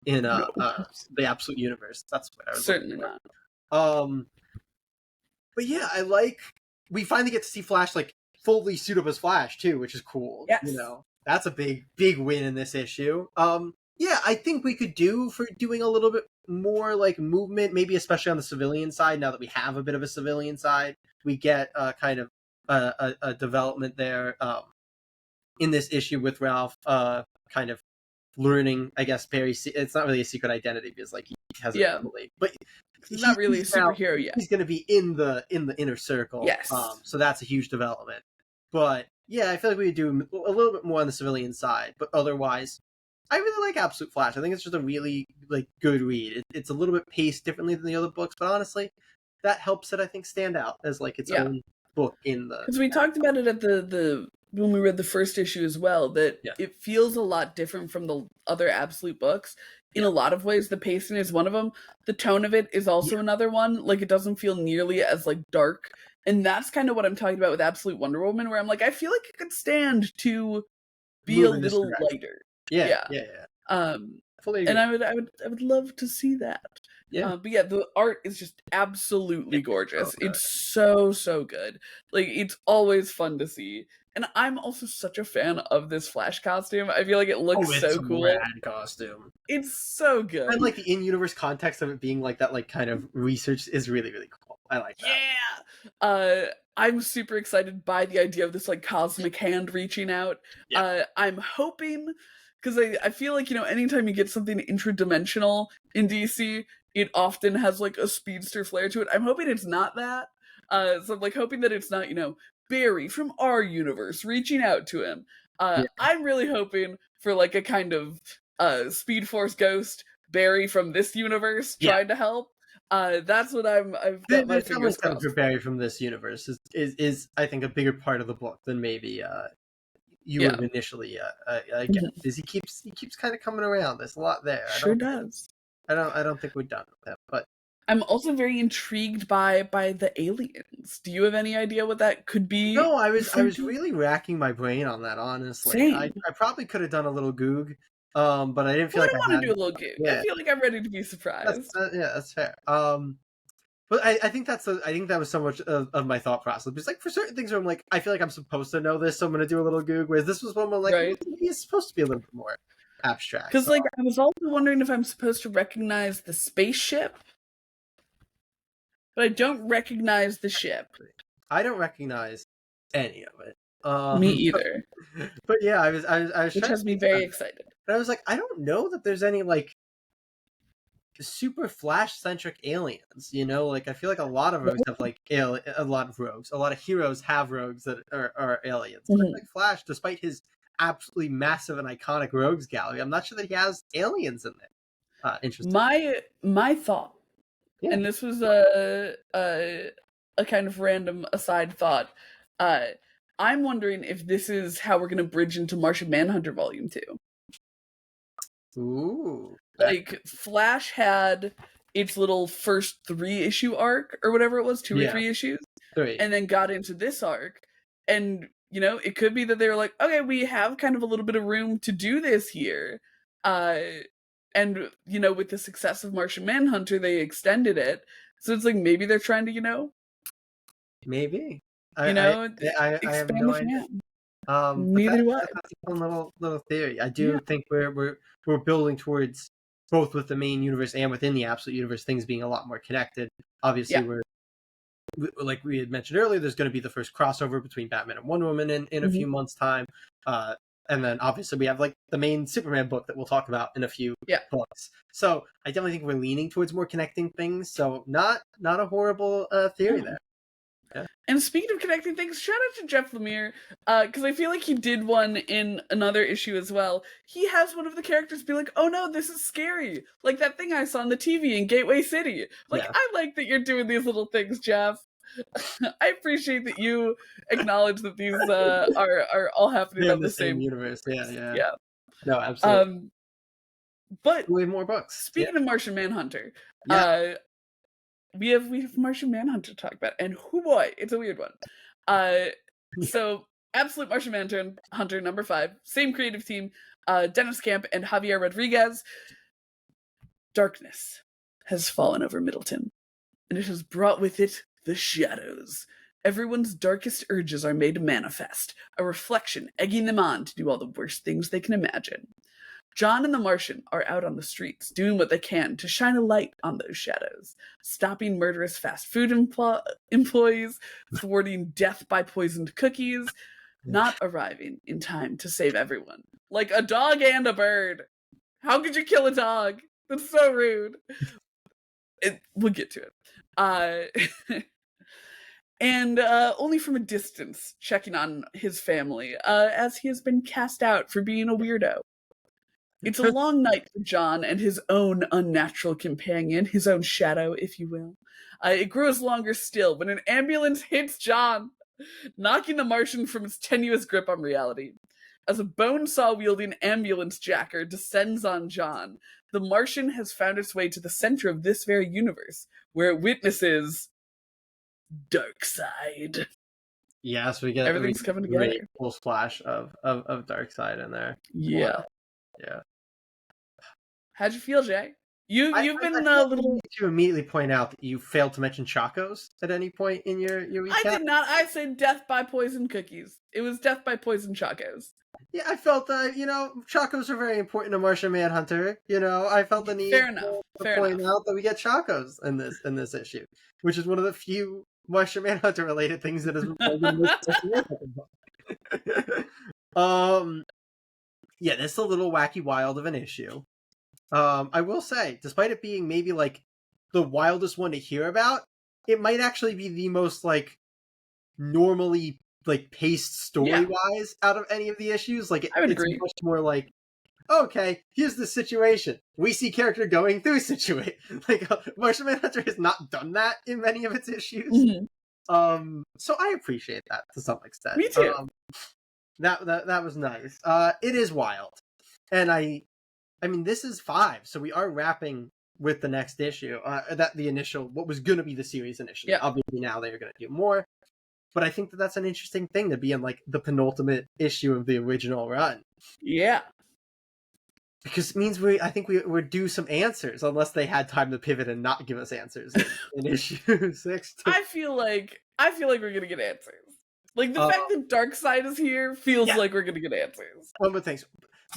the Absolute Universe. That's what I was certainly not. But yeah, we finally get to see Flash like fully suit up as Flash too, which is cool. Yes. You know, that's a big win in this issue. Yeah, I think we could do for doing a little bit more like movement, maybe especially on the civilian side. Now that we have a bit of a civilian side, we get kind of a development there in this issue with Ralph kind of learning, I guess, Barry's. It's not really a secret identity because like he has it normally, but he's not really a superhero yet. He's going to be in the inner circle. Yes. So that's a huge development. But yeah, I feel like we could do a little bit more on the civilian side, but otherwise, I really like Absolute Flash. I think it's just a really like good read. It's a little bit paced differently than the other books, but honestly, that helps it, I think, stand out as like its own book in the. Because we talked about it at the when we read the first issue as well, that it feels a lot different from the other Absolute books. In a lot of ways, the pacing is one of them. The tone of it is also another one. Like, it doesn't feel nearly as like dark. And that's kind of what I'm talking about with Absolute Wonder Woman, where I'm like, I feel like it could stand to be a little lighter. Yeah. Fully agree. And I would love to see that. Yeah. But yeah, the art is just absolutely gorgeous. It's so good. Like, it's always fun to see. And I'm also such a fan of this Flash costume. I feel like it looks so cool. Rad costume. It's so good. And like the in-universe context of it being like that, like kind of research is really, really cool. I like that. Yeah. I'm super excited by the idea of this like cosmic hand reaching out. Yeah. I'm hoping, because I feel like, you know, anytime you get something intradimensional in DC, it often has like a speedster flair to it. I'm hoping it's not that. So I'm like hoping that it's not, you know, Barry from our universe reaching out to him. I'm really hoping for like a kind of Speed Force Ghost Barry from this universe trying to help. That's what I've got my fingers crossed. For Barry from this universe is I think a bigger part of the book than maybe you would have initially because he keeps kind of coming around. There's a lot there. Sure does. I don't think we're done with that, but I'm also very intrigued by the aliens. Do you have any idea what that could be? No, I was really racking my brain on that, honestly. Same. I probably could have done a little goog, but I didn't feel like I want to do a little goog. Yeah. I feel like I'm ready to be surprised. That's fair. But I think that was so much of my thought process. Because like for certain things where I'm like, I feel like I'm supposed to know this, so I'm gonna do a little goog. Whereas this was one I'm like, maybe it's supposed to be a little bit more abstract. Because like I was also wondering if I'm supposed to recognize the spaceship. But I don't recognize the ship. I don't recognize any of it. Me either. But yeah, I was which has me very excited. But I was like, I don't know that there's any like super Flash centric aliens. You know, like I feel like a lot of rogues have like a lot of heroes have rogues that are aliens. Mm-hmm. Like Flash, despite his absolutely massive and iconic rogues gallery, I'm not sure that he has aliens in there. Interesting. My thought. Yeah. And this was a kind of random aside thought. I'm wondering if this is how we're going to bridge into Martian Manhunter Volume 2. Ooh. Like, Flash had its little first 3-issue arc, or whatever it was, 2 or 3 issues. 3. And then got into this arc. And, you know, it could be that they were like, okay, we have kind of a little bit of room to do this here. And, you know, with the success of Martian Manhunter, they extended it. So it's like, maybe they're trying to, you know... Maybe. I have no idea. Neither do I. That's a fun little theory. I do think we're building towards, both with the main universe and within the Absolute Universe, things being a lot more connected. Obviously, we're like we had mentioned earlier, there's going to be the first crossover between Batman and Wonder Woman in a few months' time. And then obviously we have like the main Superman book that we'll talk about in a few books. So I definitely think we're leaning towards more connecting things. So not a horrible theory there. And speaking of connecting things, shout out to Jeff Lemire, because I feel like he did one in another issue as well. He has one of the characters be like, "Oh no, this is scary," like that thing I saw on the TV in Gateway City. Like, I like that you're doing these little things, Jeff. I appreciate that you acknowledge that these are all happening They're on in the the same same universe. Yeah. yeah. No, absolutely. But we have more books. Speaking of Martian Manhunter, Yeah. we have Martian Manhunter to talk about, and whoo boy, it's a weird one. So Absolute Martian Manhunter number 5, same creative team, Dennis Camp and Javier Rodriguez. Darkness has fallen over Middleton, and it has brought with it the shadows. Everyone's darkest urges are made manifest, a reflection egging them on to do all the worst things they can imagine. John and the Martian are out on the streets, doing what they can to shine a light on those shadows, stopping murderous fast food employees, thwarting death by poisoned cookies, not arriving in time to save everyone. Like a dog and a bird. How could you kill a dog? That's so rude. We'll get to it. And only from a distance, checking on his family, as he has been cast out for being a weirdo. It's a long night for John and his own unnatural companion, his own shadow, if you will. It grows longer still when an ambulance hits John, knocking the Martian from its tenuous grip on reality. As a bone saw-wielding ambulance jacker descends on John, the Martian has found its way to the center of this very universe, where it witnesses Darkseid. Yes, we get everything's coming together. Great full splash of Darkseid in there. Yeah. Wow. Yeah. How'd you feel, Jay? You've been a little. To immediately point out that you failed to mention Chacos at any point in your recap. I did not. I said death by poison cookies. It was death by poison Chacos. Yeah, I felt that Chacos are very important to Martian Manhunter. I felt the need to point out that we get Chacos in this issue, which is one of the few Martian Manhunter related things that has been yeah, this is a little wacky wild of an issue. I will say, despite it being maybe like the wildest one to hear about, it might actually be the most like normally like paced story wise out of any of the issues. Like I would it's agree. much more like, okay, here's the situation. We see character going through situation. Like Martian Manhunter has not done that in many of its issues. Mm-hmm. So I appreciate that to some extent. Me too. That was nice. It is wild, and I mean, this is 5, so we are wrapping with the next issue. What was going to be the series initially. Yeah. Obviously, now they are going to do more. But I think that's an interesting thing to be in, like, the penultimate issue of the original run. Yeah. Because it means I think we're due some answers, unless they had time to pivot and not give us answers in issue 6. I feel like we're going to get answers. Like, the fact that Darkseid is here feels like we're going to get answers. One more thing.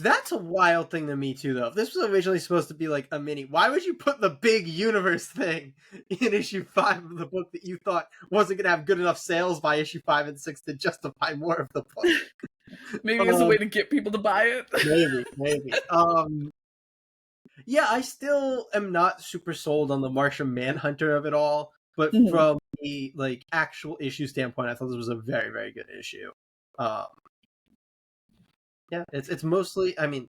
That's a wild thing to me, too, though. If this was originally supposed to be, like, a mini, why would you put the big universe thing in issue 5 of the book that you thought wasn't going to have good enough sales by issue 5 and 6 to justify more of the book? Maybe as a way to get people to buy it. Maybe. Yeah, I still am not super sold on the Martian Manhunter of it all, but from the, like, actual issue standpoint, I thought this was a very, very good issue. Yeah, it's mostly, I mean,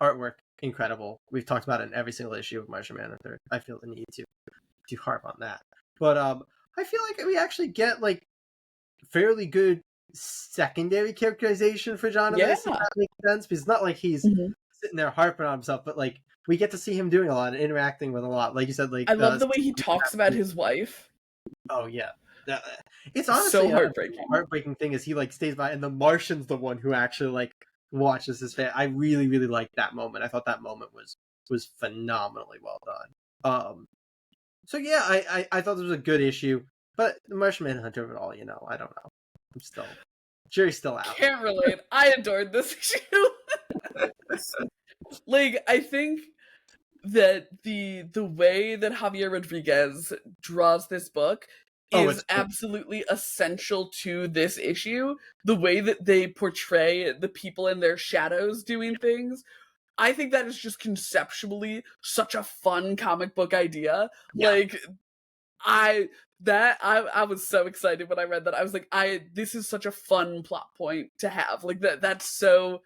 artwork, incredible. We've talked about it in every single issue of Martian Manhunter. I feel the need to harp on that. But I feel like we actually get, like, fairly good secondary characterization for John in this, if that makes sense. Because it's not like he's sitting there harping on himself, but, like, we get to see him doing a lot and interacting with a lot. Like you said, like... I love the way he talks about his wife. Oh, yeah. It's honestly so heartbreaking. A heartbreaking thing is he, like, stays by, and the Martian's the one who actually, like, watches his face. I really, really liked that moment. I thought that moment was phenomenally well done. So yeah, I thought this was a good issue, but the Martian Manhunter of it all, I don't know. Jury's still out. Can't relate. I adored this issue. Like, I think that the way that Javier Rodriguez draws this book is absolutely essential to this issue. The way that they portray the people in their shadows doing things, I think that is just conceptually such a fun comic book idea. Yeah. Like, I was so excited when I read that. I was like, this is such a fun plot point to have. Like that's so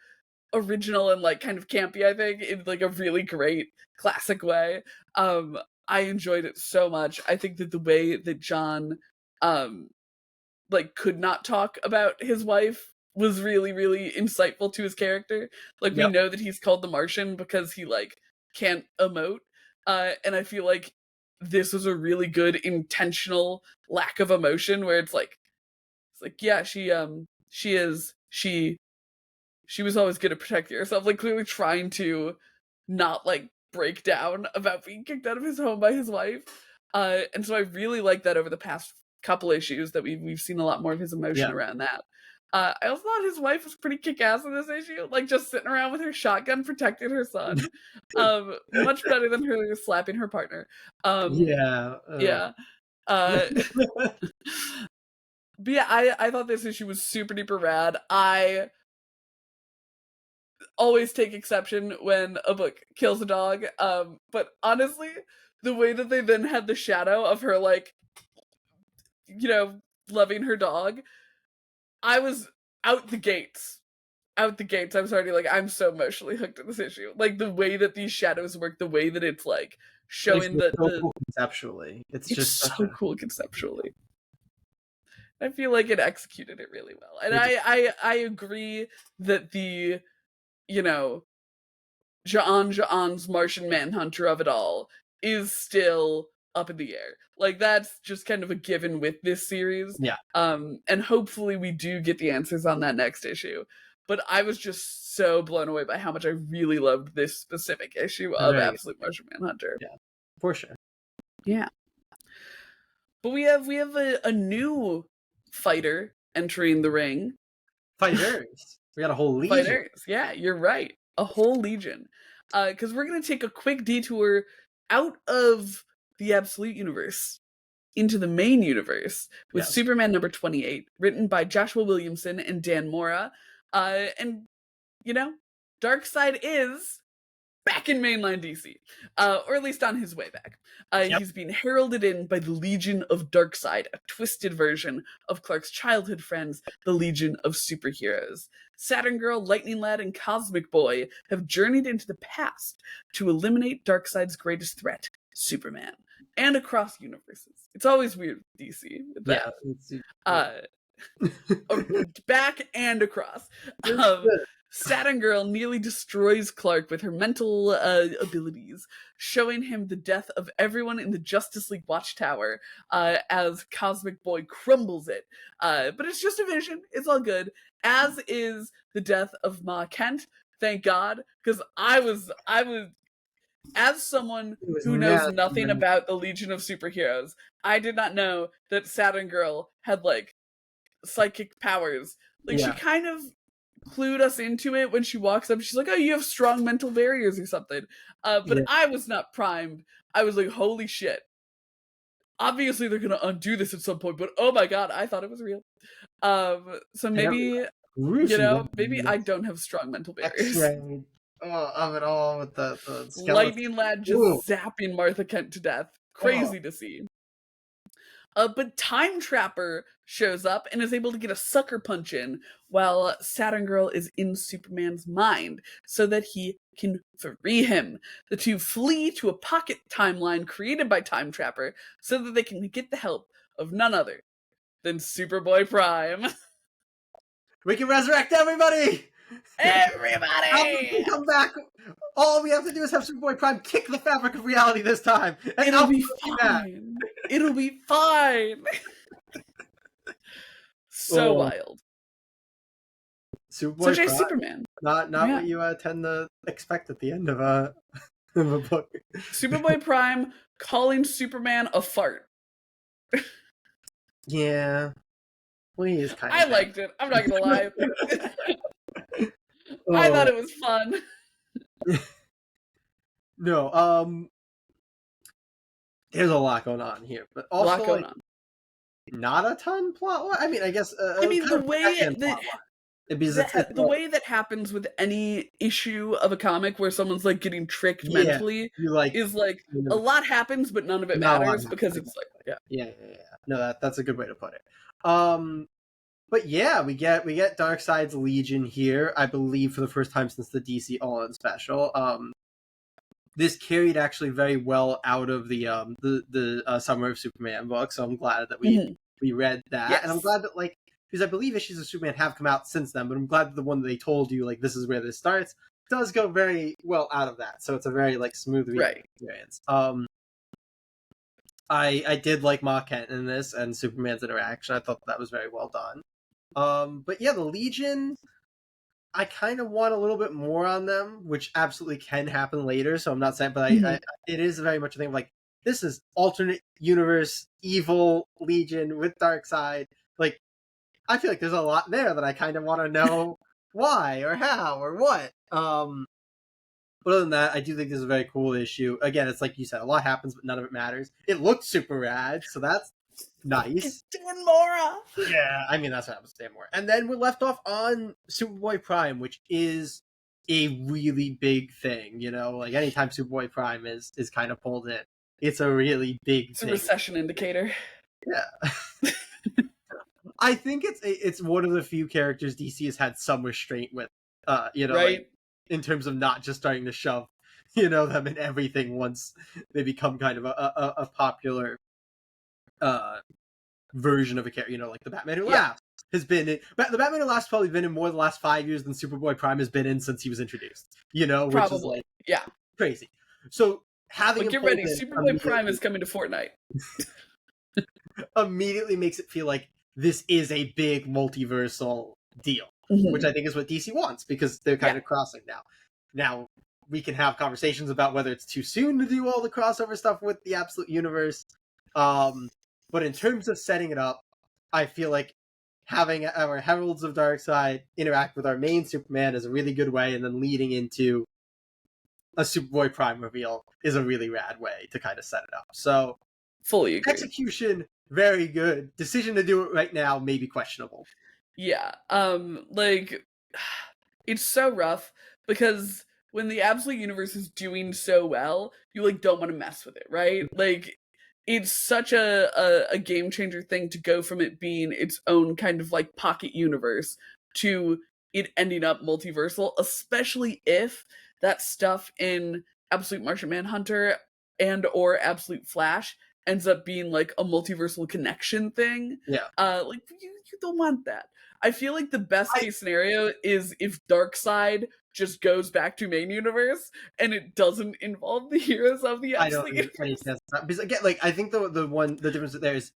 original and like kind of campy, I think, in like a really great classic way. I enjoyed it so much. I think that the way that John like could not talk about his wife was really, really insightful to his character. Like we Yep. know that he's called the Martian because he like can't emote. And I feel like this was a really good intentional lack of emotion where it's like yeah, she was always good at protecting herself, like clearly trying to not like break down about being kicked out of his home by his wife. And so I really like that over the past couple issues that we've seen a lot more of his emotion around that. I also thought his wife was pretty kick-ass in this issue, like just sitting around with her shotgun protecting her son. Much better than her slapping her partner. Yeah. Yeah. But yeah, I thought this issue was super duper rad. I always take exception when a book kills a dog. But honestly, the way that they then had the shadow of her, like, you know, loving her dog, I was out the gates. Out the gates, I was already like, I'm so emotionally hooked to this issue. Like, the way that these shadows work, the way that it's, like, showing It's so cool conceptually. It's just so cool conceptually. I feel like it executed it really well. And I agree that the, you know, Ja'an's Martian Manhunter of it all is still up in the air. Like that's just kind of a given with this series. Yeah. And hopefully we do get the answers on that next issue. But I was just so blown away by how much I really loved this specific issue of Absolute Martian Manhunter. Yeah, for sure. Yeah. But we have a new fighter entering the ring. Fighters. We got a whole legion. Fighters. Yeah, you're right. A whole legion. Because we're going to take a quick detour out of the Absolute Universe into the main universe with Superman number 28, written by Joshua Williamson and Dan Mora. And, you know, Darkseid is back in mainline DC, or at least on his way back. He's being heralded in by the Legion of Darkseid, a twisted version of Clark's childhood friends, the Legion of Superheroes. Saturn Girl, Lightning Lad, and Cosmic Boy have journeyed into the past to eliminate Darkseid's greatest threat, Superman, and across universes. It's always weird with DC with that. Back and across. Saturn Girl nearly destroys Clark with her mental abilities, showing him the death of everyone in the Justice League Watchtower as Cosmic Boy crumbles it. But it's just a vision. It's all good. As is the death of Ma Kent. Thank God, because I was as someone who knows nothing about the Legion of Superheroes, I did not know that Saturn Girl had like psychic powers. Like she kind of clued us into it when she walks up. She's like, oh, you have strong mental barriers or something. But I was not primed. I was like, holy shit. Obviously they're gonna undo this at some point, but oh my god, I thought it was real. So maybe, you know, maybe I don't have strong mental barriers. X-ray. Of it all with the skeleton. Lightning Lad just zapping Martha Kent to death. Crazy to see. But Time Trapper shows up and is able to get a sucker punch in while Saturn Girl is in Superman's mind so that he can free him. The two flee to a pocket timeline created by Time Trapper so that they can get the help of none other than Superboy Prime. We can resurrect everybody! Everybody! Come back! All we have to do is have Superboy Prime kick the fabric of reality this time. And it'll be fine. It'll be fine. So wild. Superboy Prime. Superman. Not what you tend to expect at the end of a book. Superboy Prime calling Superman a fart. Yeah. Well, he is kind of. I liked it. I'm not gonna lie. I thought it was fun. No, there's a lot going on here, but also not a ton plot. I mean, I guess. The way that happens with any issue of a comic where someone's like getting tricked mentally is like a lot happens, but none of it matters because it's like Yeah. No, that's a good way to put it. But yeah, we get Darkseid's Legion here, I believe, for the first time since the DC All-In special. This carried actually very well out of the Summer of Superman book, so I'm glad that we read that, and I'm glad that, like, because I believe issues of Superman have come out since then, but I'm glad that the one that they told you, like, this is where this starts, does go very well out of that, so it's a very, like, smooth reading experience. I did like Ma Kent in this and Superman's interaction. I thought that was very well done. But yeah, the Legion, I kind of want a little bit more on them, which absolutely can happen later. So I'm not saying, but it is very much a thing of, like, this is alternate universe evil Legion with Darkseid. Like, I feel like there's a lot there that I kind of want to know why or how or what. But other than that, I do think this is a very cool issue. Again, it's like you said, a lot happens, but none of it matters. It looks super rad, so that's nice. Dan Mora! Yeah, I mean, that's what happens to Dan Mora. And then we're left off on Superboy Prime, which is a really big thing, you know? Like, anytime Superboy Prime is kind of pulled in, it's a really big thing. It's a recession indicator. Yeah. I think it's one of the few characters DC has had some restraint with, you know, like, in terms of not just starting to shove, you know, them in everything once they become kind of a popular version of a character. You know, like the Batman Who Laughs has been in, the Batman Who Laughs probably been in more the last 5 years than Superboy Prime has been in since he was introduced. You know, which is like crazy. So having get ready, Superboy Prime is coming to Fortnite. Immediately makes it feel like this is a big multiversal deal, which I think is what DC wants, because they're kind of crossing now. Now, we can have conversations about whether it's too soon to do all the crossover stuff with the Absolute Universe. But in terms of setting it up, I feel like having our Heralds of Darkseid interact with our main Superman is a really good way, and then leading into a Superboy Prime reveal is a really rad way to kind of set it up. So, fully agree. Execution, very good. Decision to do it right now, maybe questionable. Yeah, like, it's so rough, because when the Absolute Universe is doing so well, you, like, don't want to mess with it, right? Like, it's such a game changer thing to go from it being its own kind of, like, pocket universe to it ending up multiversal, especially if that stuff in Absolute Martian Manhunter and or Absolute Flash ends up being, like, a multiversal connection thing. Yeah. Like, you don't want that. I feel like the best case scenario is if Darkseid just goes back to main universe and it doesn't involve the heroes of the Absolute Universe. Because again, like, I think the difference there is,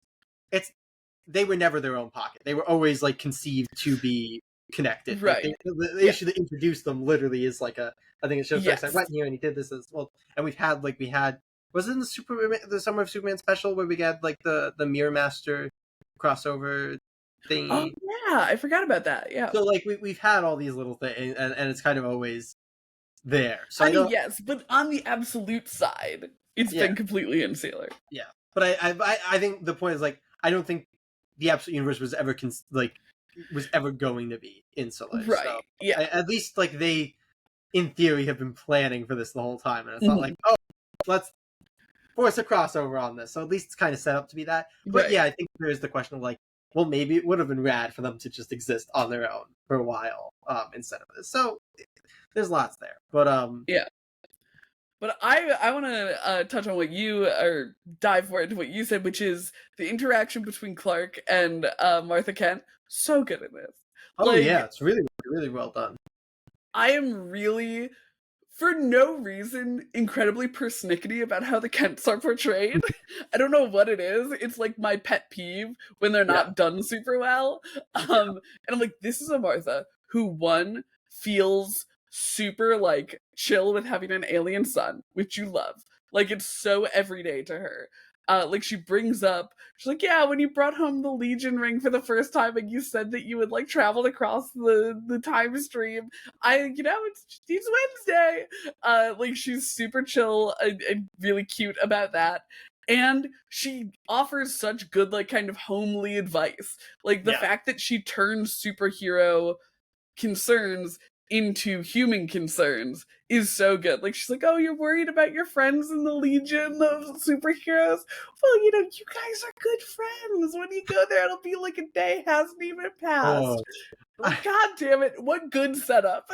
they were never their own pocket. They were always, like, conceived to be connected. Right. Like, the issue that introduced them literally is like I think it shows Darkseid went here and he did this as well. And we had was it in the Summer of Superman special where we had, like, the Mirror Master crossover thing? Oh yeah, I forgot about that. Yeah. So, like, we've had all these little things, and it's kind of always there. So I mean, yes, but on the Absolute side, it's been completely insular. Yeah, but I think the point is, like, I don't think the Absolute Universe was ever going to be insular. Right. So, yeah. At least, like, they, in theory, have been planning for this the whole time, and it's not like, oh, let's force a crossover on this. So at least it's kind of set up to be that. But yeah, I think there is the question of, like, well, maybe it would have been rad for them to just exist on their own for a while instead of this. So there's lots there. But yeah. But I want to touch on what you, or dive more into what you said, which is the interaction between Clark and Martha Kent. So good in this. Oh, like, yeah, it's really, really well done. I am really, for no reason, incredibly persnickety about how the Kents are portrayed. I don't know what it is. It's, like, my pet peeve when they're not done super well. And I'm like, this is a Martha who, one, feels super, like, chill with having an alien son, which you love. Like, it's so everyday to her. Like, she brings up, she's like, yeah, when you brought home the Legion ring for the first time and you said that you would, like, travel across the time stream, it's Wednesday. Like, she's super chill and really cute about that. And she offers such good, like, kind of homely advice. Like, the fact that she turns superhero concerns into human concerns is so good. Like, she's like, oh, you're worried about your friends in the Legion of Superheroes? Well, you guys are good friends. When you go there, it'll be like a day hasn't even passed. Like, God damn it, what good setup.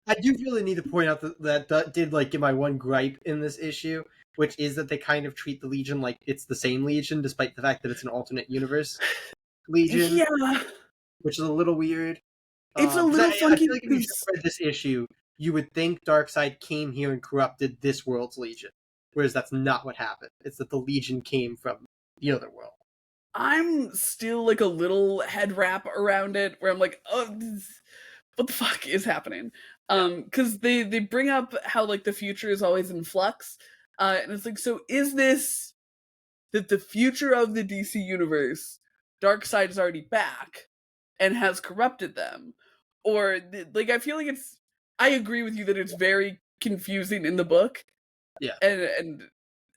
I do really need to point out that did like get my one gripe in this issue, which is that they kind of treat the Legion like it's the same Legion, despite the fact that it's an alternate universe Legion. Yeah. Which is a little weird. It's a 'Cause little I funky feel like if you just read this issue, you would think Darkseid came here and corrupted this world's Legion. Whereas that's not what happened. It's that the Legion came from the other world. I'm still like a little head wrap around it where I'm like, oh, what the fuck is happening? Because they bring up how like the future is always in flux, and it's like, so is this that the future of the DC universe, Darkseid is already back and has corrupted them, or like I feel like it's. I agree with you that it's very confusing in the book. Yeah, and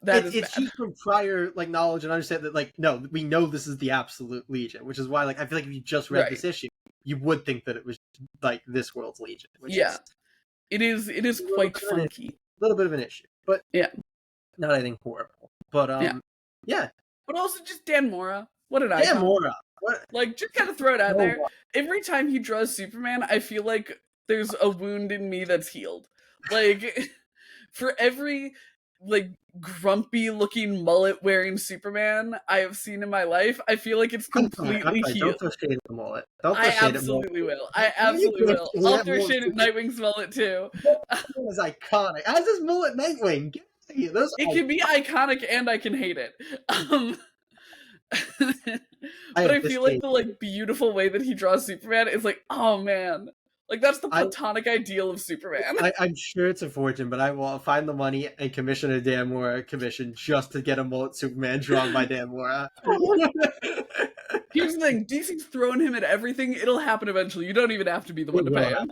that it's bad. just from prior like knowledge and understand that like no, we know this is the absolute Legion, which is why like I feel like if you just read this issue, you would think that it was like this world's Legion. Which it is quite funky. A little bit of an issue, but yeah, not anything horrible. But yeah. But also just Dan Mora. What an icon. Dan Mora. Like, just gotta throw it out there. Every time he draws Superman, I feel like there's a wound in me that's healed. Like, for every like grumpy looking mullet wearing Superman I have seen in my life, I feel like it's completely healed. Don't throw shade at the mullet. I absolutely will. I absolutely will. I'll throw shade at Nightwing's mullet too. It was iconic. As is mullet Nightwing. It can be iconic and I can hate it. But I feel like the like beautiful way that he draws Superman is like, oh man. Like, that's the platonic ideal of Superman. I'm sure it's a fortune, but I will find the money and commission a Dan Mora commission just to get a mullet Superman drawn by Dan Mora. Here's the thing, DC's throwing him at everything. It'll happen eventually. You don't even have to be the one to pay him.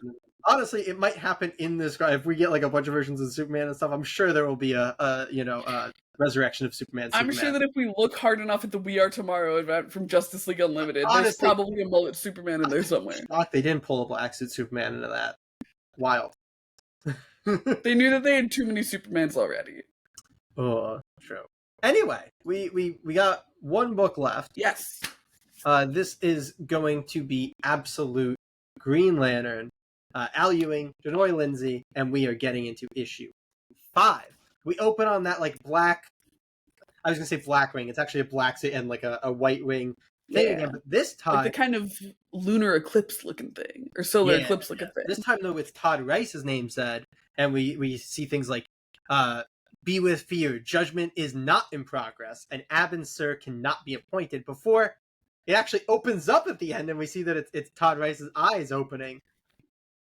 Honestly, it might happen in this. If we get like a bunch of versions of Superman and stuff, I'm sure there will be a resurrection of Superman. I'm sure that if we look hard enough at the We Are Tomorrow event from Justice League Unlimited, there's probably a mullet Superman in there somewhere. They didn't pull a black suit Superman into that. Wild. They knew that they had too many Supermans already. Oh, true. Anyway, we got one book left. Yes. This is going to be Absolute Green Lantern. Al Ewing, Janoy Lindsay, and we are getting into issue 5. We open on that like black. I was gonna say black wing. It's actually a black suit and like a white wing thing again. But this time, like the kind of lunar eclipse looking thing or solar eclipse looking thing. This time though, with Todd Rice's name said, and we see things like, "Be with fear. Judgment is not in progress, and Abin Sur cannot be appointed." Before it actually opens up at the end, and we see that it's Todd Rice's eyes opening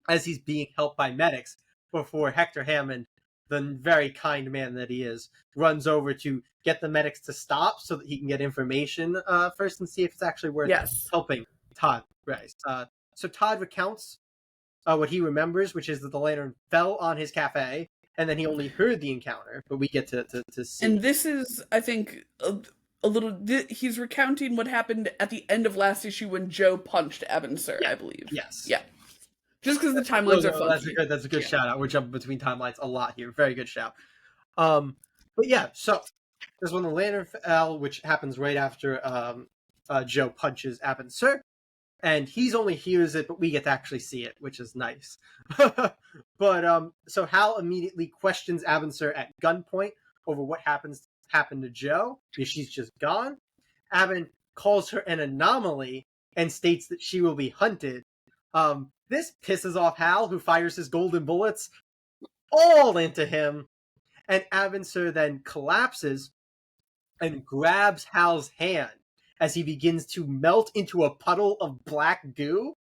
as he's being helped by medics before Hector Hammond, the very kind man that he is, runs over to get the medics to stop so that he can get information first and see if it's actually worth helping Todd Rice. So Todd recounts what he remembers, which is that the lantern fell on his cafe, and then he only heard the encounter, but we get to see. And this is, I think, a little... He's recounting what happened at the end of last issue when Joe punched Abin Sur, I believe. Yes. Yeah. Just because the timelines are funky. That's a good shout out. We're jumping between timelines a lot here. Very good shout. But yeah, so there's when the lantern fell, which happens right after Joe punches Abin Sur, and he's only hears it, but we get to actually see it, which is nice. But so Hal immediately questions Abin Sur at gunpoint over what happened to Joe because she's just gone. Abin calls her an anomaly and states that she will be hunted. This pisses off Hal, who fires his golden bullets all into him, and Abin Sur then collapses and grabs Hal's hand as he begins to melt into a puddle of black goo,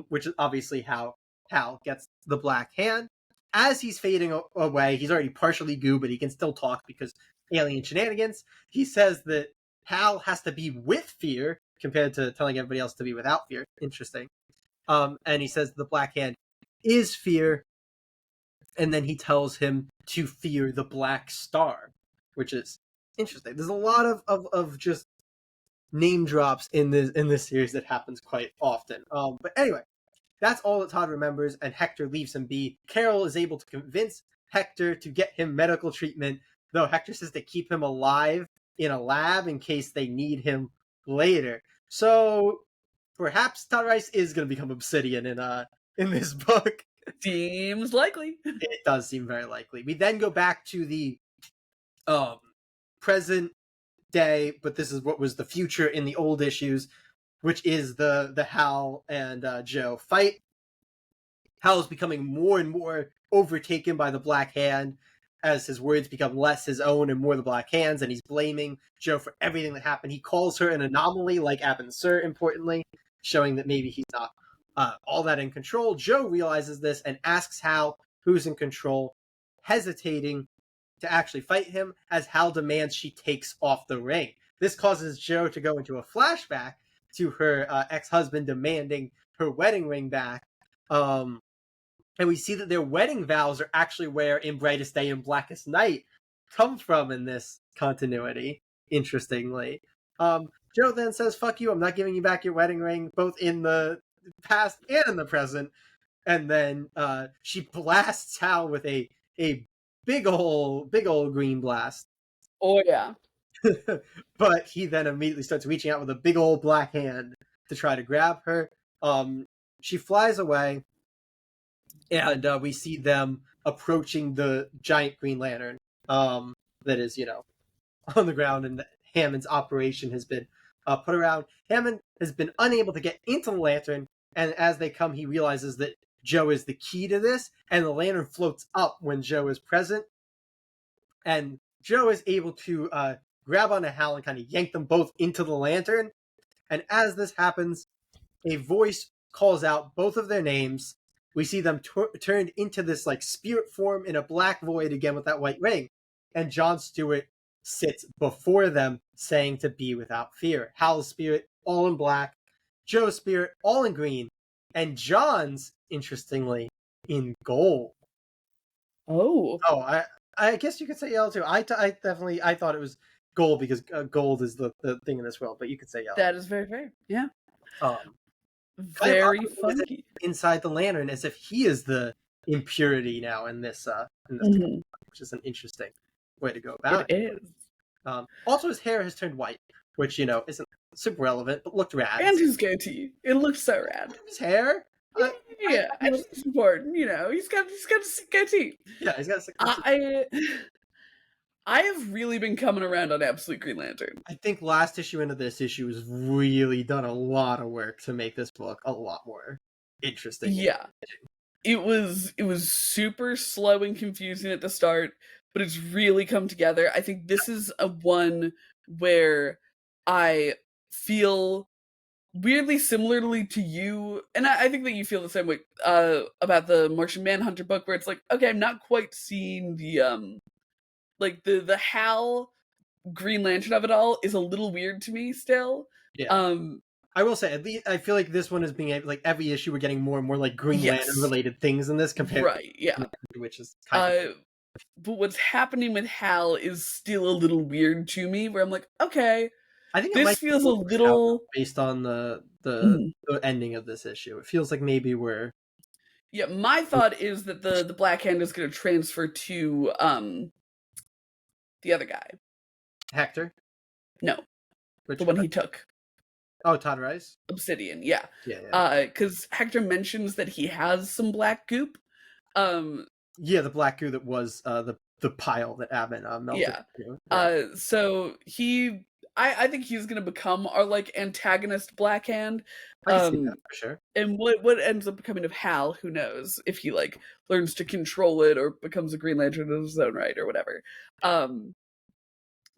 which is obviously how Hal gets the black hand. As he's fading away, he's already partially goo, but he can still talk because alien shenanigans. He says that Hal has to be with fear compared to telling everybody else to be without fear. Interesting. And he says the black hand is fear, and then he tells him to fear the black star, which is interesting. There's a lot of just name drops in this series that happens quite often. But anyway, That's all that Todd remembers, and Hector leaves him be. Carol is able to convince Hector to get him medical treatment, though Hector says to keep him alive in a lab in case they need him later. So perhaps Todd Rice is going to become Obsidian in this book. Seems likely. It does seem very likely. We then go back to the present day, but this is what was the future in the old issues, which is the Hal and Joe fight. Hal is becoming more and more overtaken by the Black Hand as his words become less his own and more the Black Hand's, and he's blaming Joe for everything that happened. He calls her an anomaly, like Abin Sur, importantly, showing that maybe he's not all that in control. Joe realizes this and asks Hal who's in control, hesitating to actually fight him as Hal demands she takes off the ring. This causes Joe to go into a flashback to her ex-husband demanding her wedding ring back. And we see that their wedding vows are actually where In Brightest Day and Blackest Night come from in this continuity, interestingly. Joe then says, fuck you, I'm not giving you back your wedding ring, both in the past and in the present. And then she blasts Hal with a big old green blast. Oh, yeah. But he then immediately starts reaching out with a big old black hand to try to grab her. She flies away, and we see them approaching the giant Green Lantern that is, on the ground, and Hammond's operation has been put around. Hammond has been unable to get into the lantern, and as they come, he realizes that Joe is the key to this, and the lantern floats up when Joe is present. And Joe is able to grab onto Hal and kind of yank them both into the lantern. And as this happens, a voice calls out both of their names. We see them turned into this like spirit form in a black void again with that white ring. And John Stewart sits before them saying to be without fear. Hal's spirit all in black, Joe's spirit all in green, and John's, interestingly, in gold. Oh. I guess you could say yellow too. I thought it was gold because gold is the thing in this world, but you could say yellow. That is very fair. Yeah. Very funky. Inside the lantern, as if he is the impurity now in this Mm-hmm. which is an interesting way to go about it. It is. Also, his hair has turned white, which isn't super relevant, but looked rad. And his goatee. It looks so rad. His hair. Yeah, I think it's important. He's got a goatee. Yeah, he's got a sick goatee. I have really been coming around on Absolute Green Lantern. I think last issue into this issue has really done a lot of work to make this book a lot more interesting. Yeah. It was super slow and confusing at the start, but it's really come together. I think this is a one where I feel weirdly similarly to you, and I think that you feel the same way about the Martian Manhunter book, where it's like, okay, I'm not quite seeing the the Hal Green Lantern of it all is a little weird to me still. Yeah. I will say, at least I feel like this one is being like every issue we're getting more and more like Green Lantern related things in this compared to which is kind of but what's happening with Hal is still a little weird to me, where I'm like, okay, I think this feels a little based on the ending of this issue. It feels like maybe we're my thought is that the Black Hand is going to transfer to the other guy. Hector? No. Which the one he took. Oh, Todd Rice? Obsidian, yeah. Yeah. Because Hector mentions that he has some black goop. Yeah, the black goo that was the pile that Abin melted. Yeah. So I think he's gonna become our like antagonist Black Hand. I can see that for sure. And what ends up becoming of Hal, who knows if he like learns to control it or becomes a Green Lantern in his own right or whatever. But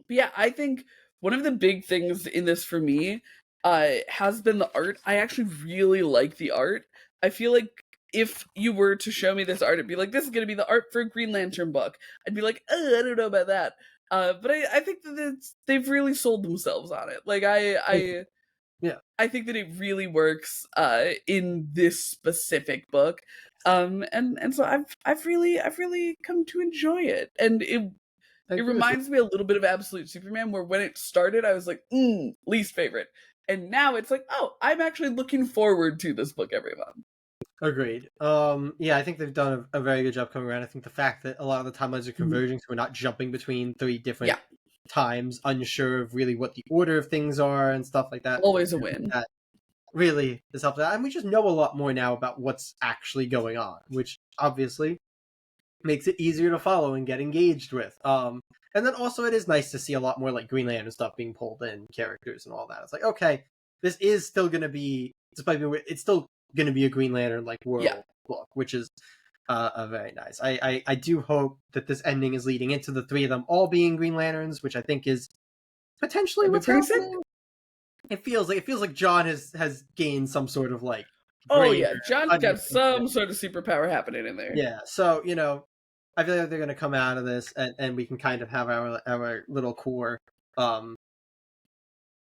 yeah, I think one of the big things in this for me has been the art. I actually really like the art. I feel like if you were to show me this art, it'd be like, this is going to be the art for a Green Lantern book. I'd be like, I don't know about that. But I think that they've really sold themselves on it. Like I think that it really works in this specific book. And so I've really come to enjoy it. And it reminds me a little bit of Absolute Superman, where when it started, I was like, least favorite. And now it's like, oh, I'm actually looking forward to this book every month. Agreed. Yeah, I think they've done a very good job coming around. I think the fact that a lot of the timelines are Mhm. converging, so we're not jumping between three different Yeah, times, unsure of really what the order of things are and stuff like that. always a I think win. that really has helped out. And we just know a lot more now about what's actually going on, which obviously makes it easier to follow and get engaged with. And then also it is nice to see a lot more like Green Lantern stuff being pulled in, characters and all that. It's like, okay, this is still gonna be, despite being, it's still gonna be a Green Lantern like Yeah, world book, which is very nice. I do hope that this ending is leading into the three of them all being Green Lanterns, which I think is potentially that'd be what's pretty sick. happening. It feels like John has gained some sort of like Oh greater yeah, John's got understanding. some sort of superpower happening in there. Yeah, so I feel like they're gonna come out of this, and we can kind of have our little core. Um,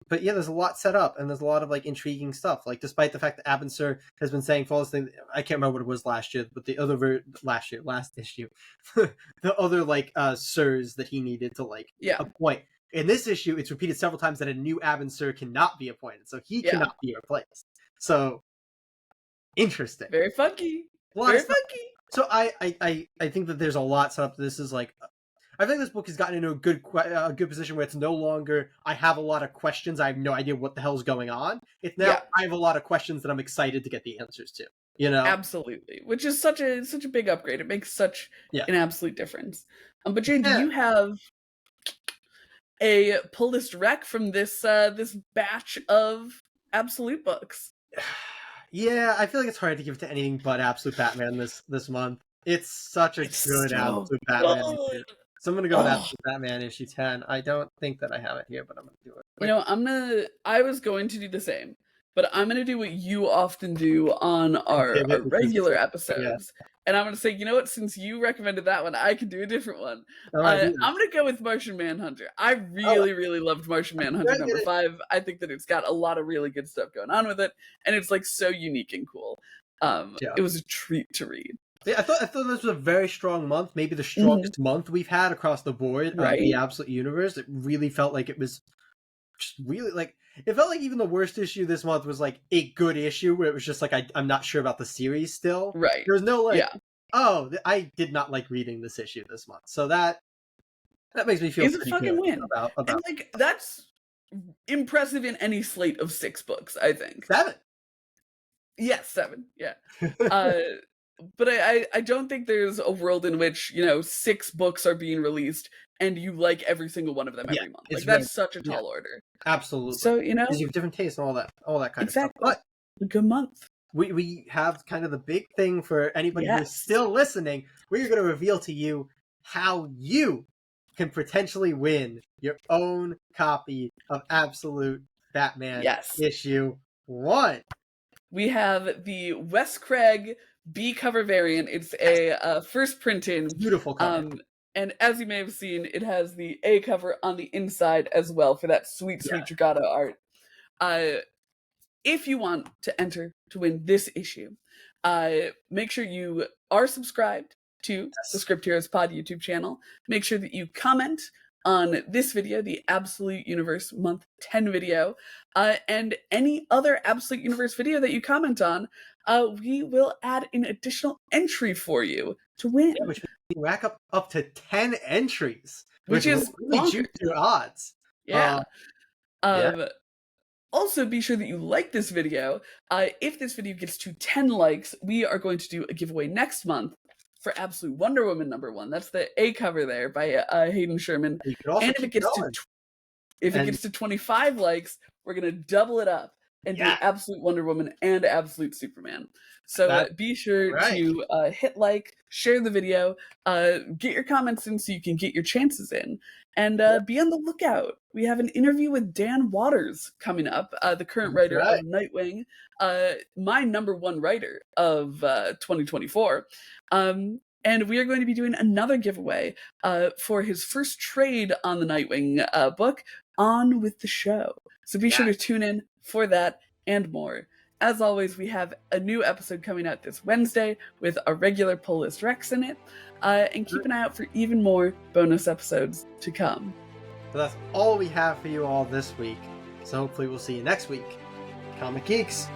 but yeah, there's a lot set up, and there's a lot of like intriguing stuff. Like, despite the fact that Abin Sur has been saying false things, I can't remember what it was last year, but the other last issue, the other like Sirs that he needed to like Yeah, appoint. In this issue, it's repeated several times that a new Abin Sur cannot be appointed, so he yeah, cannot be replaced. So interesting. very funky, A lot of very stuff. funky. So I think that there's a lot set up. This is like, I think this book has gotten into a good position where it's no longer I have a lot of questions, I have no idea what the hell's going on. It's now Yeah, I have a lot of questions that I'm excited to get the answers to. You know? absolutely. Which is such a big upgrade. It makes such Yeah. an absolute difference. But Jane, do Yeah. you have a pull list rec from this batch of absolute books? Yeah, I feel like it's hard to give it to anything but Absolute Batman this month. It's such a It's good so Absolute Batman good. issue. So I'm gonna go with Oh, Absolute Batman issue 10. I don't think that I have it here, but I'm gonna do it you quick. know, I was going to do the same, but I'm gonna do what you often do on And our pivot because it's regular like, yeah. episodes. And I'm gonna say, you know what, since you recommended that one, I can do a different one. All right, I'm gonna go with Martian Manhunter. I oh, really loved Martian Manhunter very number good. 5. I think that it's got a lot of really good stuff going on with it, and it's like so unique and cool. Yeah. It was a treat to read. Yeah, I thought this was a very strong month, maybe the Mhm. strongest month we've had across the board of the Right? Absolute Universe. It really felt like it was just really like, it felt like even the worst issue this month was like a good issue where it was just like I'm not sure about the series still. Right. There was no like, Yeah. oh, I did not like reading this issue this month. So that makes me feel It's a pretty fucking good win. about And like that's impressive in any slate of 6 books, I think. 7. Yes, 7. Yeah. Uh but I don't think there's a world in which, 6 books are being released and you like every single one of them Yeah, every month. it's Like very, that's such a yeah, tall order. absolutely. So, Because you have different tastes and all that kind of stuff. exactly. But A good month. we have kind of the big thing for anybody who is Yes. still listening. We're going to reveal to you how you can potentially win your own copy of Absolute Batman Yes. issue 1. We have the Wes Craig B cover variant. It's a first printing. Beautiful cover. And as you may have seen, it has the A cover on the inside as well for that sweet Yeah. Dragato art. If you want to enter to win this issue, make sure you are subscribed to the Script Heroes Pod YouTube channel. Make sure that you comment on this video, the Absolute Universe Month 10 video, and any other Absolute Universe video that you comment on, we will add an additional entry for you to win. Yeah, which means you rack up to 10 entries, Which is really juice your odds. Yeah. Yeah. Also, be sure that you like this video. If this video gets to 10 likes, we are going to do a giveaway next month for Absolute Wonder Woman number 1. That's the A cover there by Hayden Sherman. You could also And if it keep gets going. if it gets to 25 likes, we're gonna double it up and do Yeah. Absolute Wonder Woman and Absolute Superman. So be sure to hit like, share the video, get your comments in so you can get your chances in, and be on the lookout. We have an interview with Dan Waters coming up, the current writer of Nightwing, my number 1 writer of 2024. And we are going to be doing another giveaway for his first trade on the Nightwing book, On With the Show. So be sure to tune in for that and more. As always, we have a new episode coming out this Wednesday with our regular pull list Rex in it. And keep an eye out for even more bonus episodes to come. So that's all we have for you all this week. So hopefully we'll see you next week. Comic Geeks.